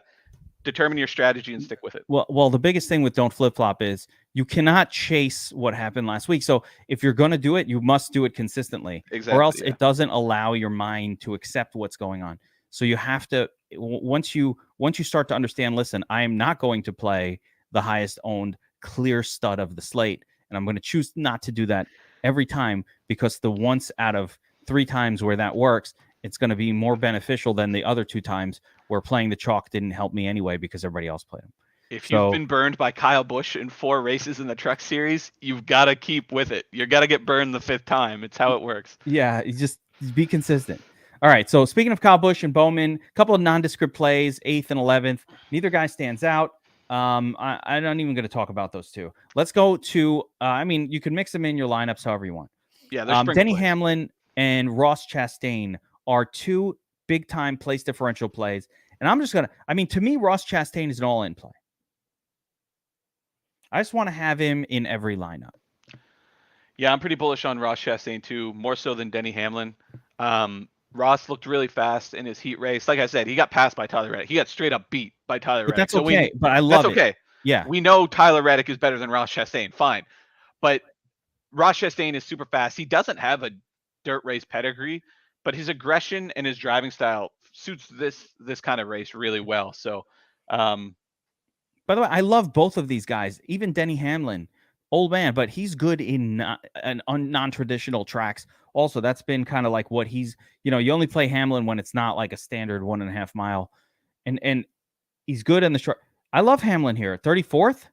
determine your strategy and stick with it. Well, the biggest thing with don't flip flop is you cannot chase what happened last week. So if you're going to do it, you must do it consistently, or else it doesn't allow your mind to accept what's going on. So you have to, once you start to understand, listen, I am not going to play the highest owned clear stud of the slate, and I'm going to choose not to do that every time, because the once out of 3 times where that works, it's going to be more beneficial than the other 2 times where playing the chalk didn't help me anyway because everybody else played him. If you've been burned by Kyle Busch in 4 races in the Truck Series, you've got to keep with it. You got to get burned the 5th time. It's how it works. Yeah, you just be consistent. All right, so speaking of Kyle Busch and Bowman, a couple of nondescript plays, 8th and 11th. Neither guy stands out. I'm not even going to talk about those 2. Let's go to, you can mix them in your lineups however you want. Yeah, Denny Hamlin and Ross Chastain are 2 big-time place differential plays. And I'm just going to, to me, Ross Chastain is an all-in play. I just want to have him in every lineup. Yeah, I'm pretty bullish on Ross Chastain too, more so than Denny Hamlin. Ross looked really fast in his heat race. Like I said, he got passed by Tyler Reddick. He got straight up beat by Tyler But Reddick. that's okay. But I love that's it. okay. Yeah. We know Tyler Reddick is better than Ross Chastain. Fine. But Ross Chastain is super fast. He doesn't have a dirt race pedigree, but his aggression and his driving style suits this kind of race really well. So, by the way, I love both of these guys. Even Denny Hamlin, old man, but he's good in non-traditional tracks. Also, that's been kind of like what he's, you only play Hamlin when it's not like a standard 1.5 mile. And he's good in the short. I love Hamlin here. 34th.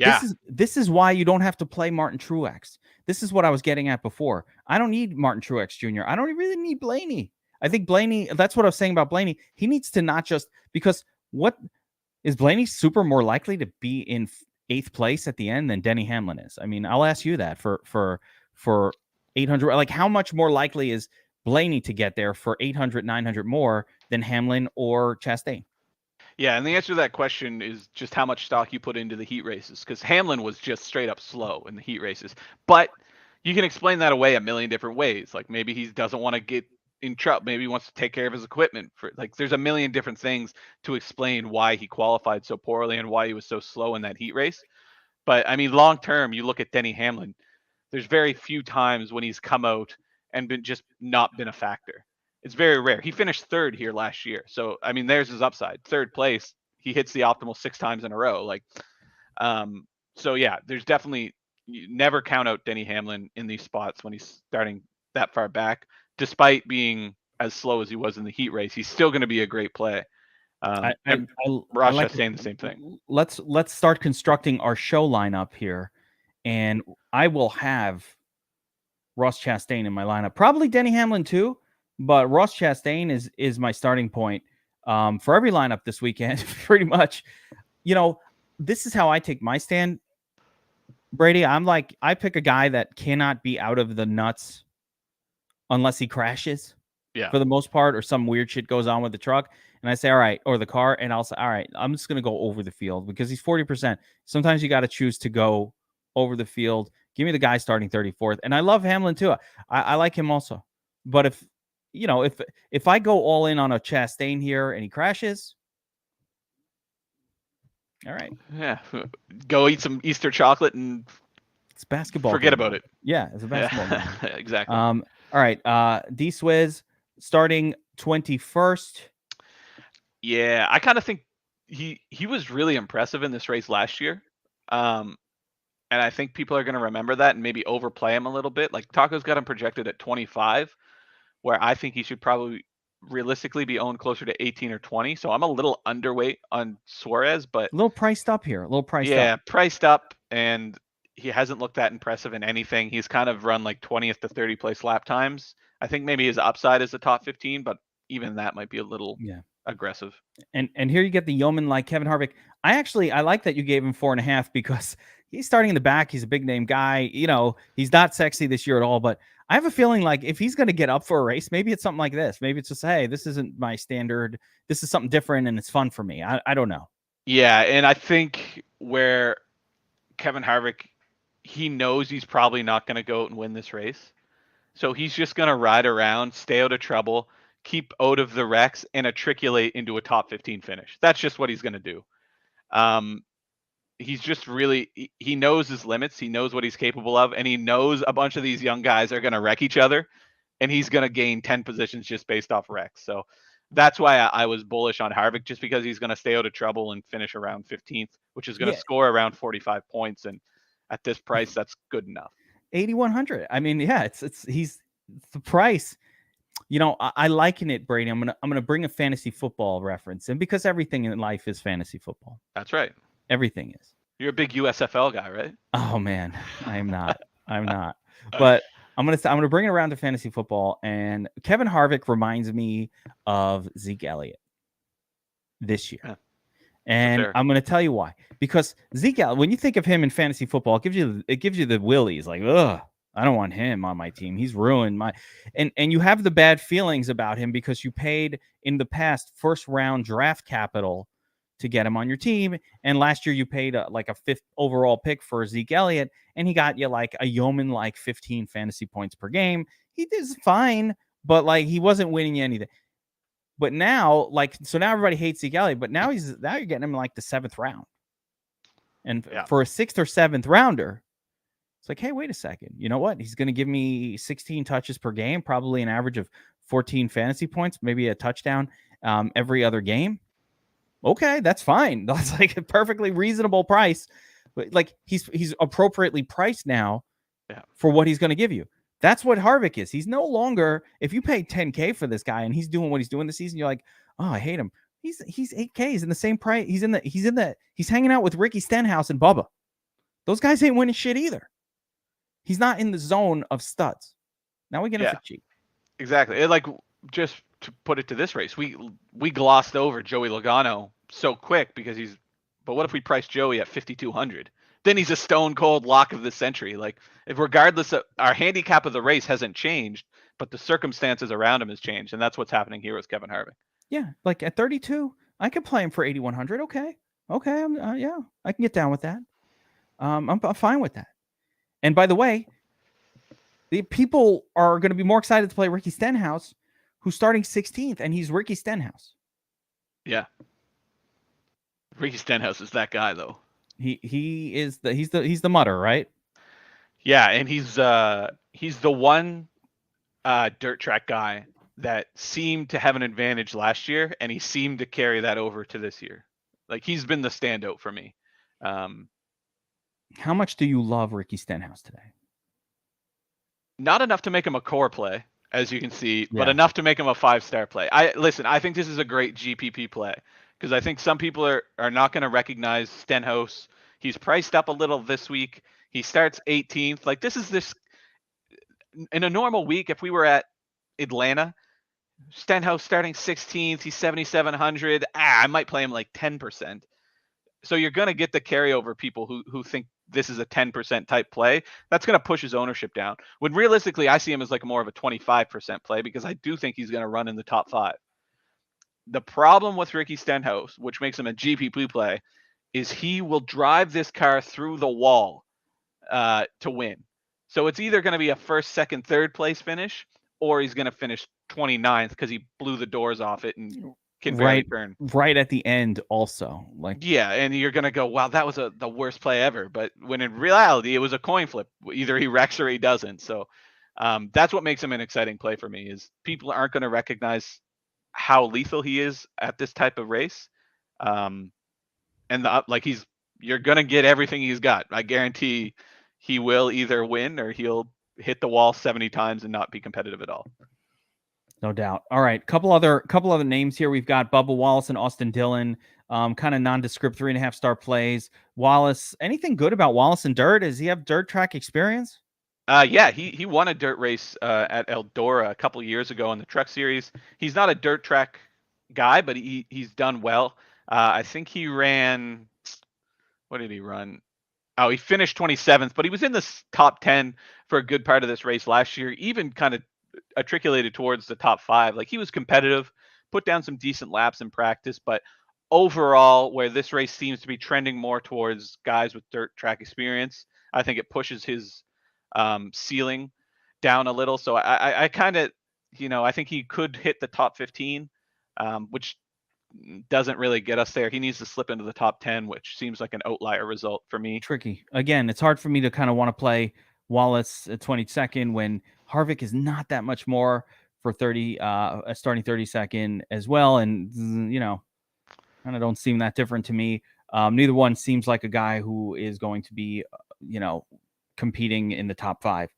yeah. This is why you don't have to play Martin Truex. This is what I was getting at before. I don't need Martin Truex Jr. I don't really need Blaney. I think Blaney, that's what I was saying about Blaney. He needs to not just, because what is Blaney super more likely to be in 8th place at the end than Denny Hamlin is? I mean, I'll ask you that for 800. Like, how much more likely is Blaney to get there for 800, 900 more than Hamlin or Chastain? Yeah, and the answer to that question is just how much stock you put into the heat races, because Hamlin was just straight up slow in the heat races. But you can explain that away a million different ways. Like, maybe he doesn't want to get in trouble. Maybe he wants to take care of his equipment. There's a million different things to explain why he qualified so poorly and why he was so slow in that heat race. But I mean, long term, you look at Denny Hamlin. There's very few times when he's come out and not been a factor. It's very rare. He finished 3rd here last year. So, I mean, there's his upside. 3rd place. He hits the optimal 6 times in a row. So yeah, there's definitely, you never count out Denny Hamlin in these spots when he's starting that far back, despite being as slow as he was in the heat race. He's still going to be a great play. Ross Chastain, the same thing. Let's start constructing our show lineup here, and I will have Ross Chastain in my lineup. Probably Denny Hamlin too, but Ross Chastain is my starting point for every lineup this weekend, pretty much. This is how I take my stand, Brady. I'm like, I pick a guy that cannot be out of the nuts unless he crashes. Yeah. For the most part, or some weird shit goes on with the truck. And I say, all right, or the car. And I'll say, all right, I'm just going to go over the field because he's 40%. Sometimes you got to choose to go over the field. Give me the guy starting 34th. And I love Hamlin too. I like him also. But if I go all in on a Chastain here and he crashes, all right. Yeah. Go eat some Easter chocolate and it's basketball. Forget about it. Yeah, it's a basketball game. Exactly. All right. D-Swizz starting 21st. Yeah, I kind of think he was really impressive in this race last year. And I think people are going to remember that and maybe overplay him a little bit. Like, Taco's got him projected at 25, where I think he should probably realistically be owned closer to 18 or 20. So I'm a little underweight on Suarez, but a little priced up here. Yeah, priced up, and he hasn't looked that impressive in anything. He's kind of run like 20th to 30 place lap times. I think maybe his upside is the top 15, but even that might be a little aggressive. And here you get the yeoman like Kevin Harvick. I like that you gave him 4.5 because he's starting in the back. He's a big name guy. He's not sexy this year at all, but I have a feeling like if he's going to get up for a race, maybe it's something like this. Maybe it's just, hey, this isn't my standard. This is something different and it's fun for me. I don't know. Yeah, and I think where Kevin Harvick, he knows he's probably not going to go out and win this race. So he's just going to ride around, stay out of trouble, keep out of the wrecks, and matriculate into a top 15 finish. That's just what he's going to do. He's just he knows his limits. He knows what he's capable of, and he knows a bunch of these young guys are going to wreck each other, and he's going to gain 10 positions just based off wrecks. So that's why I was bullish on Harvick, just because he's going to stay out of trouble and finish around 15th, which is going to score around 45 points. And at this price, that's good enough. 8,100. I mean, yeah, he's the price. I liken it, Brady. I'm gonna bring a fantasy football reference, and because everything in life is fantasy football. That's right. Everything is. You're a big USFL guy, right? Oh man, I am not. I'm not. But I'm gonna bring it around to fantasy football, and Kevin Harvick reminds me of Zeke Elliott this year. Yeah. And I'm going to tell you why. Because Zeke Elliott, when you think of him in fantasy football, it gives you the willies. Like, ugh, I don't want him on my team. He's ruined my. And you have the bad feelings about him because you paid in the past first round draft capital to get him on your team. And last year you paid like a 5th overall pick for Zeke Elliott, and he got you like a yeoman like 15 fantasy points per game. He is fine, but like he wasn't winning you anything. But now, like, so now everybody hates Zeke Elliott, but now you're getting him in like the 7th round. And for a 6th or 7th rounder, it's like, hey, wait a second. You know what? He's going to give me 16 touches per game, probably an average of 14 fantasy points, maybe a touchdown every other game. Okay, that's fine. That's like a perfectly reasonable price. But like he's appropriately priced now for what he's going to give you. That's what Harvick is. He's no longer, if you pay $10K for this guy and he's doing what he's doing this season, you're like, oh, I hate him. He's $8K. He's in the same price. He's hanging out with Ricky Stenhouse and Bubba. Those guys ain't winning shit either. He's not in the zone of studs. Now we get him for cheap. Exactly. Like, just to put it to this race, we glossed over Joey Logano so quick because but what if we price Joey at 5,200? Then he's a stone cold lock of the century. Like, if regardless of our handicap of the race hasn't changed, but the circumstances around him has changed, and that's what's happening here with Kevin Harvick. Yeah, like at 32, I could play him for 8,100. Okay, I'm I can get down with that. I'm fine with that. And by the way, the people are going to be more excited to play Ricky Stenhouse, who's starting 16th, and he's Ricky Stenhouse. Yeah, Ricky Stenhouse is that guy though. He's the mutter, right? Yeah, and he's the one dirt track guy that seemed to have an advantage last year, and he seemed to carry that over to this year. Like, he's been the standout for me. How much do you love Ricky Stenhouse today? Not enough to make him a core play, as you can see, but enough to make him a 5-star play. I think this is a great GPP play because I think some people are not going to recognize Stenhouse. He's priced up a little this week. He starts 18th. Like, this in a normal week, if we were at Atlanta, Stenhouse starting 16th, he's 7,700. I might play him like 10%. So you're going to get the carryover people who think this is a 10% type play. That's going to push his ownership down. When realistically, I see him as like more of a 25% play because I do think he's going to run in the top 5. The problem with Ricky Stenhouse, which makes him a GPP play, is he will drive this car through the wall to win. So it's either going to be a 1st, 2nd, 3rd place finish, or he's going to finish 29th because he blew the doors off it and can barely turn. Right at the end also. Yeah, and you're going to go, wow, that was the worst play ever. But when in reality, it was a coin flip. Either he wrecks or he doesn't. So that's what makes him an exciting play for me, is people aren't going to recognize how lethal he is at this type of race. You're going to get everything he's got. I guarantee he will either win or he'll hit the wall 70 times and not be competitive at all. No doubt. All right, couple other names here. We've got Bubba Wallace and Austin Dillon, kind of nondescript 3.5-star plays. Wallace, anything good about Wallace and dirt? Does he have dirt track experience? Yeah, he won a dirt race at Eldora a couple years ago in the Truck Series. He's not a dirt track guy, but he's done well. I think he ran. What did he run? Oh, he finished 27th, but he was in the top 10 for a good part of this race last year, even kind of articulated towards the top 5. Like, he was competitive, put down some decent laps in practice, but overall, where this race seems to be trending more towards guys with dirt track experience, I think it pushes his ceiling down a little. So I kind of, I think he could hit the top 15, which doesn't really get us there. He needs to slip into the top 10, which seems like an outlier result for me. Tricky. Again, it's hard for me to kind of want to play Wallace at 22nd when Harvick is not that much more for starting 32nd as well. And, kind of don't seem that different to me. Neither one seems like a guy who is going to be, competing in the top 5.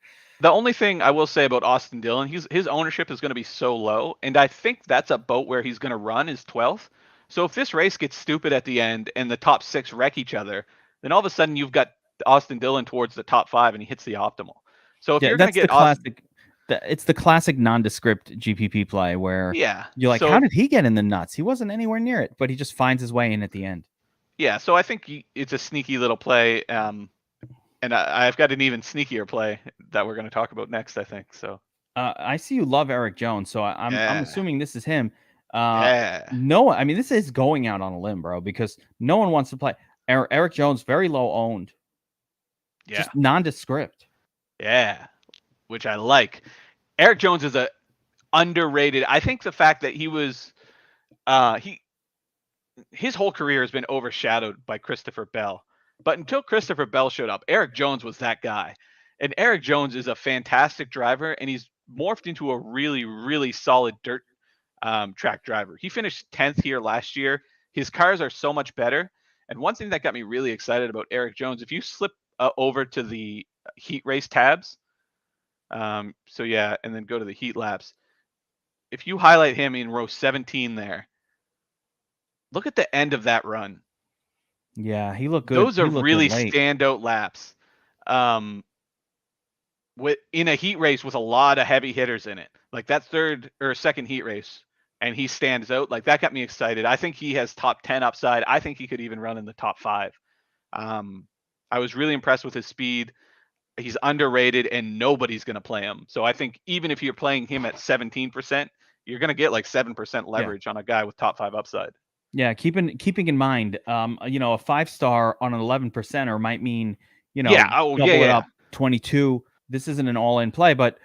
The only thing I will say about Austin Dillon, his ownership is going to be so low, and I think that's a boat where he's going to run is 12th. So if this race gets stupid at the end and the top 6 wreck each other, then all of a sudden you've got Austin Dillon towards the top 5 and he hits the optimal. So if you're going to get it's the classic nondescript GPP play where you're like, how did he get in the nuts? He wasn't anywhere near it, but he just finds his way in at the end. Yeah, so I think it's a sneaky little play. And I've got an even sneakier play that we're going to talk about next, I think. So I see you love Eric Jones, so I'm assuming this is him. No, I mean, this is going out on a limb, bro, because no one wants to play Eric Jones. Very low owned, just nondescript. Yeah, which I like. Eric Jones is underrated. I think the fact that he was his whole career has been overshadowed by Christopher Bell. But until Christopher Bell showed up, Erik Jones was that guy. And Erik Jones is a fantastic driver, and he's morphed into a really, really solid dirt track driver. He finished 10th here last year. His cars are so much better. And one thing that got me really excited about Erik Jones, if you slip over to the heat race tabs, so yeah, and then go to the heat laps. If you highlight him in row 17 there, look at the end of that run. Yeah, he looked good. Those are really late. standout laps. In a heat race with a lot of heavy hitters in it, like that third or second heat race, and he stands out, like that got me excited. I think he has top 10 upside. I think he could even run in the top 5. I was really impressed with his speed. He's underrated, and nobody's going to play him. So I think even if you're playing him at 17%, you're going to get like 7% leverage on a guy with top 5 upside. Yeah, keeping in mind, a 5-star on an 11%er might mean, double it up 22. This isn't an all-in play, but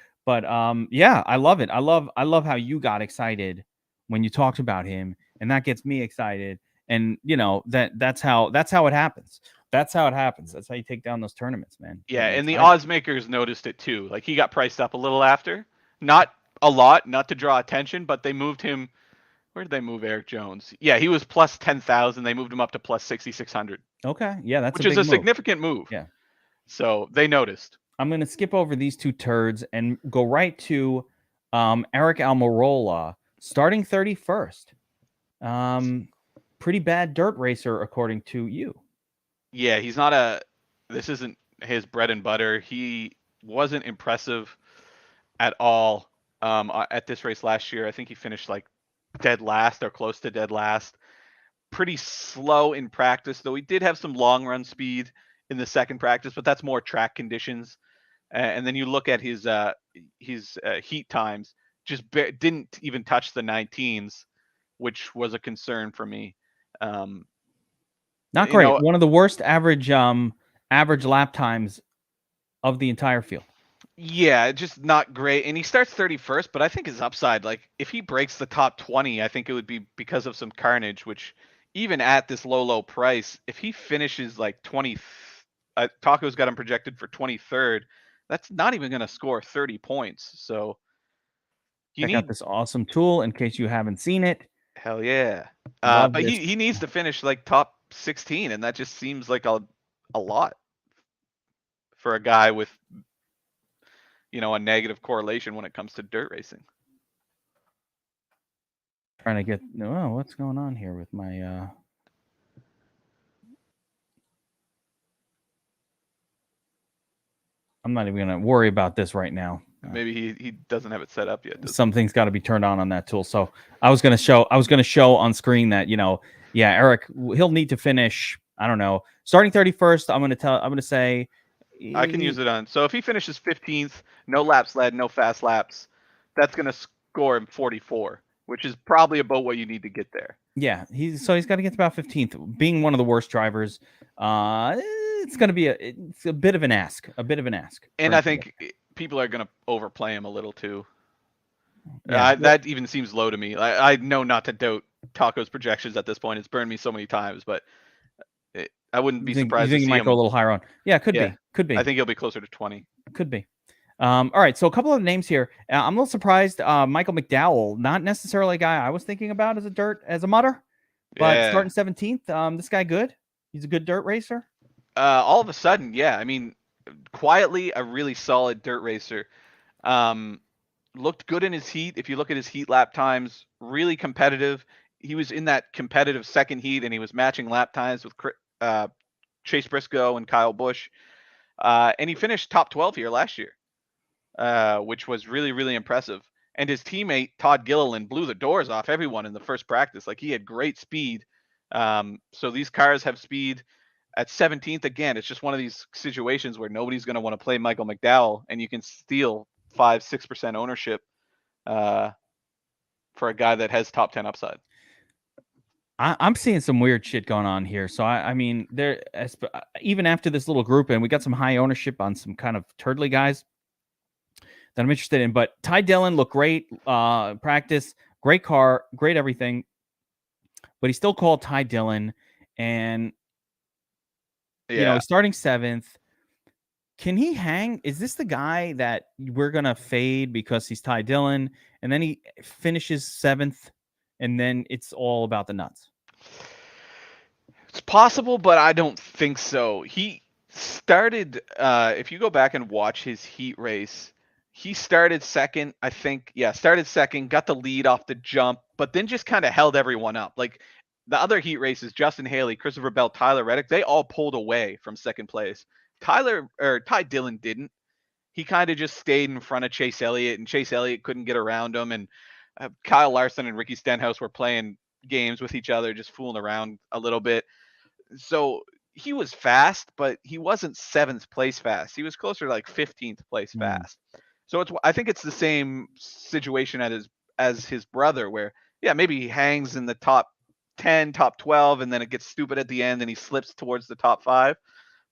yeah, I love it. I love how you got excited when you talked about him, and that gets me excited. And that's how it happens. That's how it happens. That's how you take down those tournaments, man. Yeah, and the odds makers noticed it too. Like he got priced up a little after, not a lot, not to draw attention, but they moved him. Where did they move Erik Jones? Yeah, he was plus 10,000. They moved him up to plus 6,600. Okay, yeah, that's which is a significant move. Yeah, so they noticed. I'm going to skip over these two turds and go right to Aric Almirola, starting 31st. Pretty bad dirt racer, according to you. Yeah, this isn't his bread and butter. He wasn't impressive at all at this race last year. I think he finished like dead last or close to dead last. Pretty slow in practice, though he did have some long run speed in the second practice, but that's more track conditions. And then you look at his heat times, just didn't even touch the 19s, which was a concern for me. Not great. One of the worst average lap times of the entire field. Yeah, just not great. And he starts 31st, but I think his upside, like if he breaks the top 20, I think it would be because of some carnage, which even at this low price, if he finishes like 20, Taco's got him projected for 23rd. That's not even going to score 30 points. So check out this awesome tool in case you haven't seen it. Hell yeah. But he needs to finish like top 16, and that just seems like a lot for a guy with a negative correlation when it comes to dirt racing. Trying to get what's going on here with my I'm not even gonna worry about this right now. Maybe he doesn't have it set up yet. Something's got to be turned on that tool. So I was gonna show on screen that Aric, he'll need to finish, I don't know, starting 31st. I'm gonna say I can use it on. So if he finishes 15th, no laps led, no fast laps, that's gonna score him 44, which is probably about what you need to get there. Yeah, he's got to get to about 15th. Being one of the worst drivers, it's going to be a bit of an ask. And I think people are going to overplay him a little too. Yeah, that even seems low to me. I know not to doubt Taco's projections at this point. It's burned me so many times, but I wouldn't be surprised. You think he might go a little higher on? Yeah, could be. I think he'll be closer to 20. Could be. All right, so a couple of names here. I'm a little surprised. Michael McDowell, not necessarily a guy I was thinking about as a mutter, but starting 17th. This guy good? He's a good dirt racer. All of a sudden, yeah. I mean, quietly a really solid dirt racer. Looked good in his heat. If you look at his heat lap times, really competitive. He was in that competitive second heat, and he was matching lap times with Chase Briscoe and Kyle Busch. And he finished top 12 here last year. Which was really, really impressive. And his teammate, Todd Gilliland, blew the doors off everyone in the first practice. Like, he had great speed. So these cars have speed at 17th. Again, it's just one of these situations where nobody's going to want to play Michael McDowell, and you can steal 5-6% ownership for a guy that has top 10 upside. I'm seeing some weird shit going on here. So, I mean, even after this little group, and we got some high ownership on some kind of turdly guys, that I'm interested in. But Ty Dillon looked great, practice, great car, great everything. But he's still called Ty Dillon, and he's starting 7th. Can he hang? Is this the guy that we're gonna fade because he's Ty Dillon, and then he finishes 7th, and then it's all about the nuts? It's possible, but I don't think so. He started, if you go back and watch his heat race, he started second, I think. Yeah, started second, got the lead off the jump, but then just kind of held everyone up. Like the other heat races, Justin Haley, Christopher Bell, Tyler Reddick, they all pulled away from second place. Ty Dillon didn't. He kind of just stayed in front of Chase Elliott, and Chase Elliott couldn't get around him. And Kyle Larson and Ricky Stenhouse were playing games with each other, just fooling around a little bit. So he was fast, but he wasn't 7th place fast. He was closer to like 15th place fast. So I think it's the same situation as his brother, where maybe he hangs in the top 10, top 12, and then it gets stupid at the end and he slips towards the top 5.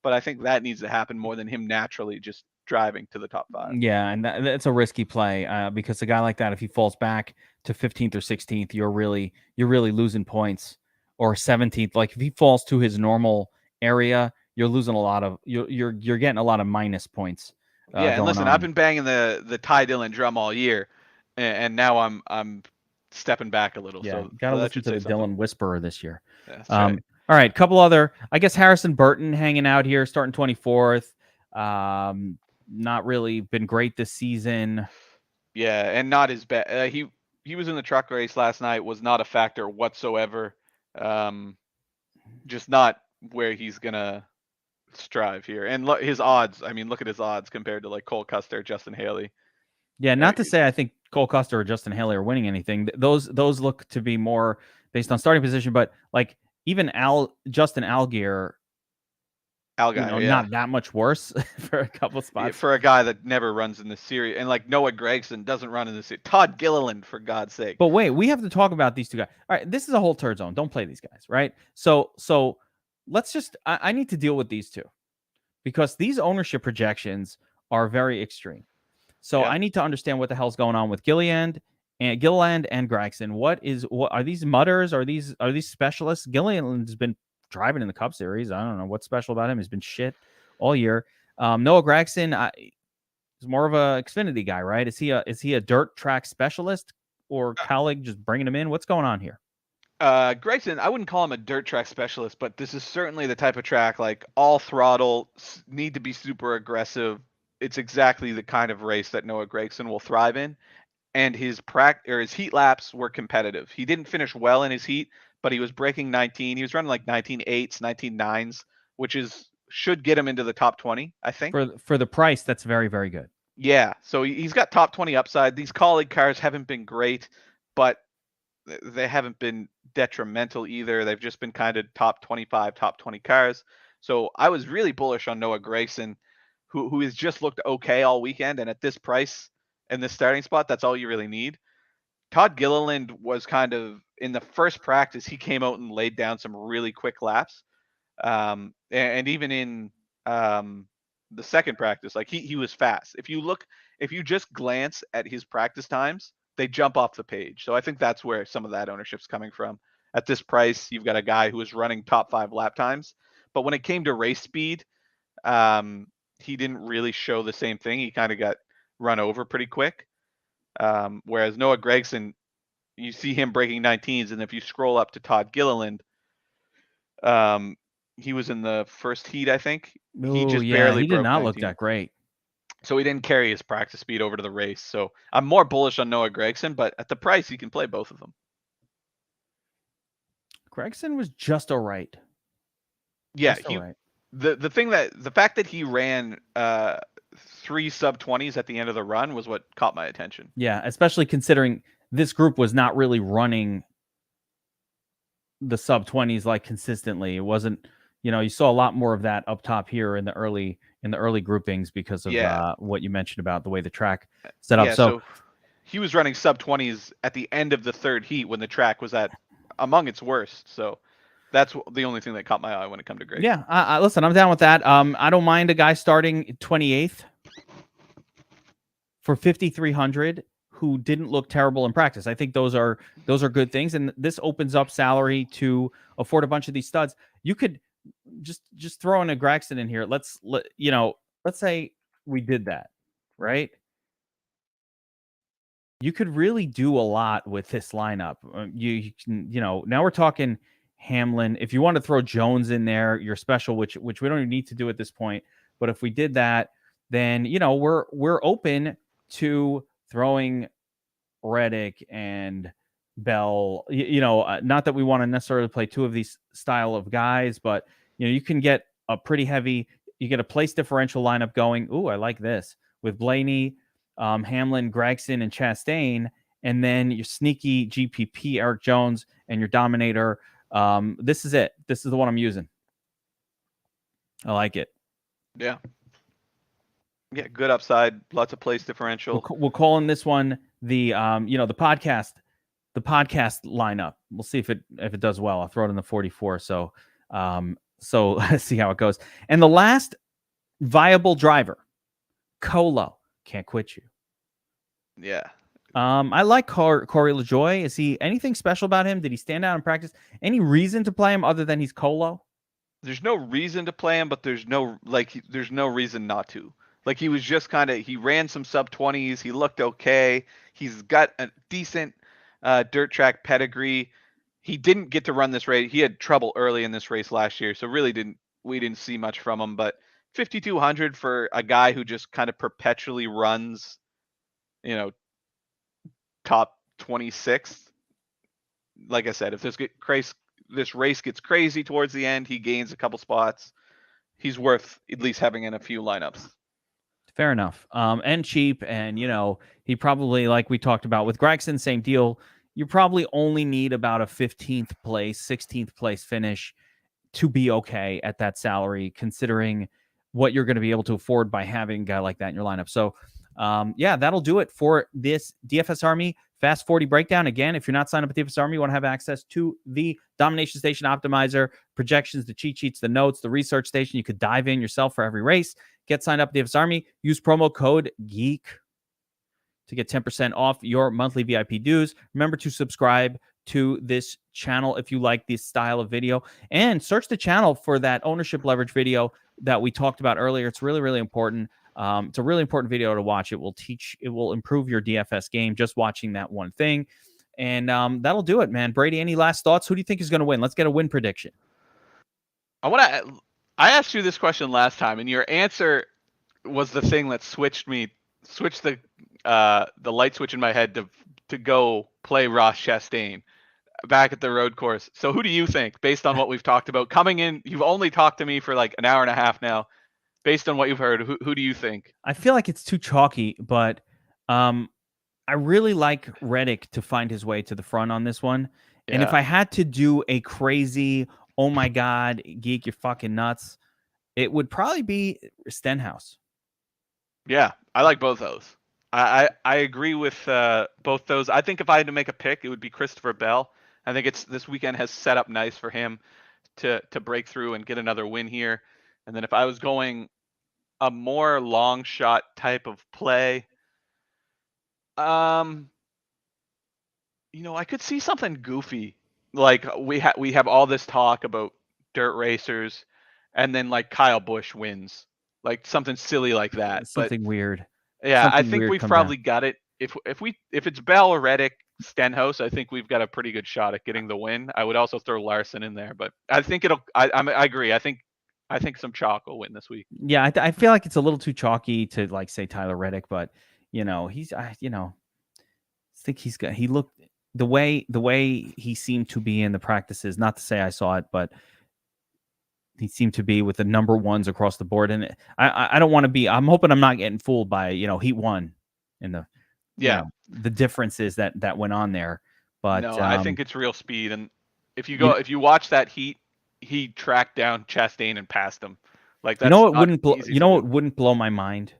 But I think that needs to happen more than him naturally just driving to the top 5. Yeah, and that's a risky play because a guy like that, if he falls back to 15th or 16th, you're really losing points. Or 17th, like if he falls to his normal area, you're losing a lot of you're getting a lot of minus points. And listen, I've been banging the Ty Dillon drum all year, and now I'm stepping back a little. Yeah, so gotta listen to the Dillon whisperer this year. That's right. All right, couple other, I guess Harrison Burton hanging out here, starting 24th. Not really been great this season. Yeah, and not as bad. He was in the truck race last night, was not a factor whatsoever. Just not where he's gonna strive here. And his odds, I mean, look at his odds compared to like Cole Custer, Justin Haley. Yeah, not to say I think Cole Custer or Justin Haley are winning anything. Those look to be more based on starting position, but like even Justin Allgaier, not that much worse for a couple spots. For a guy that never runs in the series, and like Noah Gragson doesn't run in the series. Todd Gilliland, for God's sake. But wait, we have to talk about these two guys. All right, this is a whole turd zone. Don't play these guys, right? So let's just. I need to deal with these two because these ownership projections are very extreme. So I need to understand what the hell's going on with Gilliland and Gragson. What are these mutters? Are these specialists? Gilliland's been driving in the Cup Series. I don't know what's special about him. He's been shit all year. Noah Gragson is more of a Xfinity guy, right? Is he a dirt track specialist or colleague just bringing him in? What's going on here? Gragson, I wouldn't call him a dirt track specialist, but this is certainly the type of track like all throttle, need to be super aggressive. It's exactly the kind of race that Noah Gragson will thrive in. And his heat laps were competitive. He didn't finish well in his heat, but he was breaking 19. He was running like 19.8s, 19.9s, which should get him into the top 20, I think. For the price, that's very, very good. Yeah, so he's got top 20 upside. These colleague cars haven't been great, but they haven't been detrimental either. They've just been kind of top 25, top 20 cars. So I was really bullish on Noah Gragson, who has just looked okay all weekend. And at this price and this starting spot, that's all you really need. Todd Gilliland was kind of in the first practice, he came out and laid down some really quick laps. And even in the second practice, like he was fast. If you just glance at his practice times, they jump off the page. So I think that's where some of that ownership's coming from. At this price, you've got a guy who is running top 5 lap times, but when it came to race speed, he didn't really show the same thing. He kind of got run over pretty quick. Whereas Noah Gragson, you see him breaking 19s, and if you scroll up to Todd Gilliland, he was in the first heat, I think. He did not look that great. So he didn't carry his practice speed over to the race. So I'm more bullish on Noah Gragson, but at the price, you can play both of them. Gragson was just all right. Yeah, the fact that he ran 3 sub-20s at the end of the run was what caught my attention. Yeah, especially considering this group was not really running the sub-20s like consistently. It wasn't, you saw a lot more of that up top here in the early groupings because of what you mentioned about the way the track set up. So he was running sub-20s at the end of the third heat when the track was at among its worst. So that's the only thing that caught my eye when it comes to Gragson. Yeah, listen, I'm down with that. I don't mind a guy starting 28th for 5,300 who didn't look terrible in practice. I think those are good things, and this opens up salary to afford a bunch of these studs. You could just throw in a Gragson in here. Let's say we did that, right? You could really do a lot with this lineup. You can, now we're talking Hamlin. If you want to throw Jones in there, you're special, which we don't even need to do at this point. But if we did that, then we're open to throwing Reddick and Bell. Not that we want to necessarily play two of these style of guys, but you can get a pretty heavy. You get a place differential lineup going. Ooh, I like this with Blaney, Hamlin, Gragson, and Chastain, and then your sneaky GPP Eric Jones and your Dominator. This is it. This is the one I'm using. I like it. Yeah. Yeah, good upside, lots of place differential. We're calling this one the the podcast lineup. We'll see if it does well. I'll throw it in the 44. So let's see how it goes. And the last viable driver, Colo, can't quit you. Yeah. I like Cory Lejoy. Is he anything special about him? Did he stand out in practice? Any reason to play him other than he's Colo? There's no reason to play him, but there's no reason not to. Like, he was just he ran some sub 20s. He looked okay. He's got a decent dirt track pedigree. He didn't get to run this race. He had trouble early in this race last year, so really we didn't see much from him. But 5,200 for a guy who just kind of perpetually runs, top 26. Like I said, if this race gets crazy towards the end, he gains a couple spots. He's worth at least having in a few lineups. Fair enough. And cheap. And, he probably, like we talked about with Gragson, same deal. You probably only need about a 15th place, 16th place finish to be okay at that salary, considering what you're going to be able to afford by having a guy like that in your lineup. So, that'll do it for this DFS Army Fast 40 breakdown. Again, if you're not signed up at DFS Army, you want to have access to the Domination Station Optimizer, projections, the cheat sheets, the notes, the research station. You could dive in yourself for every race. Get signed up at DFS Army. Use promo code GEEK to get 10% off your monthly VIP dues. Remember to subscribe to this channel if you like this style of video, and search the channel for that ownership leverage video that we talked about earlier. It's really, really important. It's a really important video to watch. It will improve your DFS game just watching that one thing. And that'll do it, man. Brady, any last thoughts? Who do you think is going to win? Let's get a win prediction. I asked you this question last time, and your answer was the thing that switched the light switch in my head to go play Ross Chastain back at the road course. So who do you think, based on what we've talked about coming in? You've only talked to me for like an hour and a half now. Based on what you've heard, who do you think? I feel like it's too chalky, but I really like Reddick to find his way to the front on this one. Yeah. And if I had to do a crazy, oh my God, Geek, you're fucking nuts, it would probably be Stenhouse. Yeah, I like both those. I agree with both those. I think if I had to make a pick, it would be Christopher Bell. I think this weekend has set up nice for him to break through and get another win here. And then if I was going a more long shot type of play, I could see something goofy. Like we have all this talk about dirt racers, and then like Kyle Busch wins, like something silly like that. Something weird. Yeah, something I think we've probably got it. If it's Bell or Reddick, Stenhouse, I think we've got a pretty good shot at getting the win. I would also throw Larson in there, but I think I agree. I think some chalk will win this week. Yeah, I feel like it's a little too chalky to like say Tyler Reddick, but he's I think he looked the way he seemed to be in the practices. Not to say I saw it, but he seemed to be with the number ones across the board. And I don't want to be. I'm hoping I'm not getting fooled by Heat 1 in the the differences that went on there. But no, I think it's real speed. And if you watch that heat, he tracked down Chastain and passed him. Like that's what wouldn't blow my mind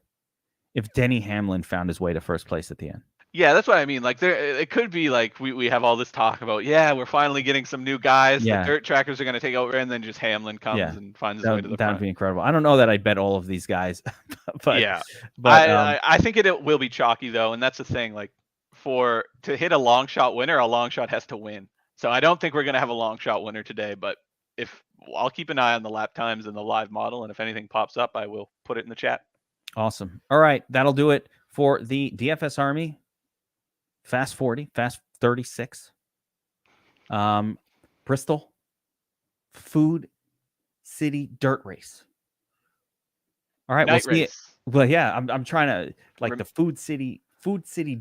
if Denny Hamlin found his way to first place at the end. Yeah, that's what I mean. Like it could be like we have all this talk about, we're finally getting some new guys. Yeah. The dirt trackers are going to take over, and then just Hamlin comes and finds his way to the front. That would be incredible. I don't know that I'd bet all of these guys, but yeah, but I think it will be chalky though, and that's the thing. Like to hit a long shot winner, a long shot has to win. So I don't think we're gonna have a long shot winner today. But I'll keep an eye on the lap times and the live model, and if anything pops up, I will put it in the chat. Awesome. All right, that'll do it for the DFS Army Fast 40, Fast 36. Bristol Food City Dirt Race. All right, Night we'll see it. race. Well, yeah, I'm trying to like the Food City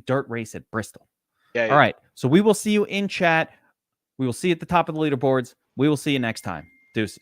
Dirt Race at Bristol. Yeah. All right, so we will see you in chat. We will see you at the top of the leaderboards. We will see you next time. Deuces.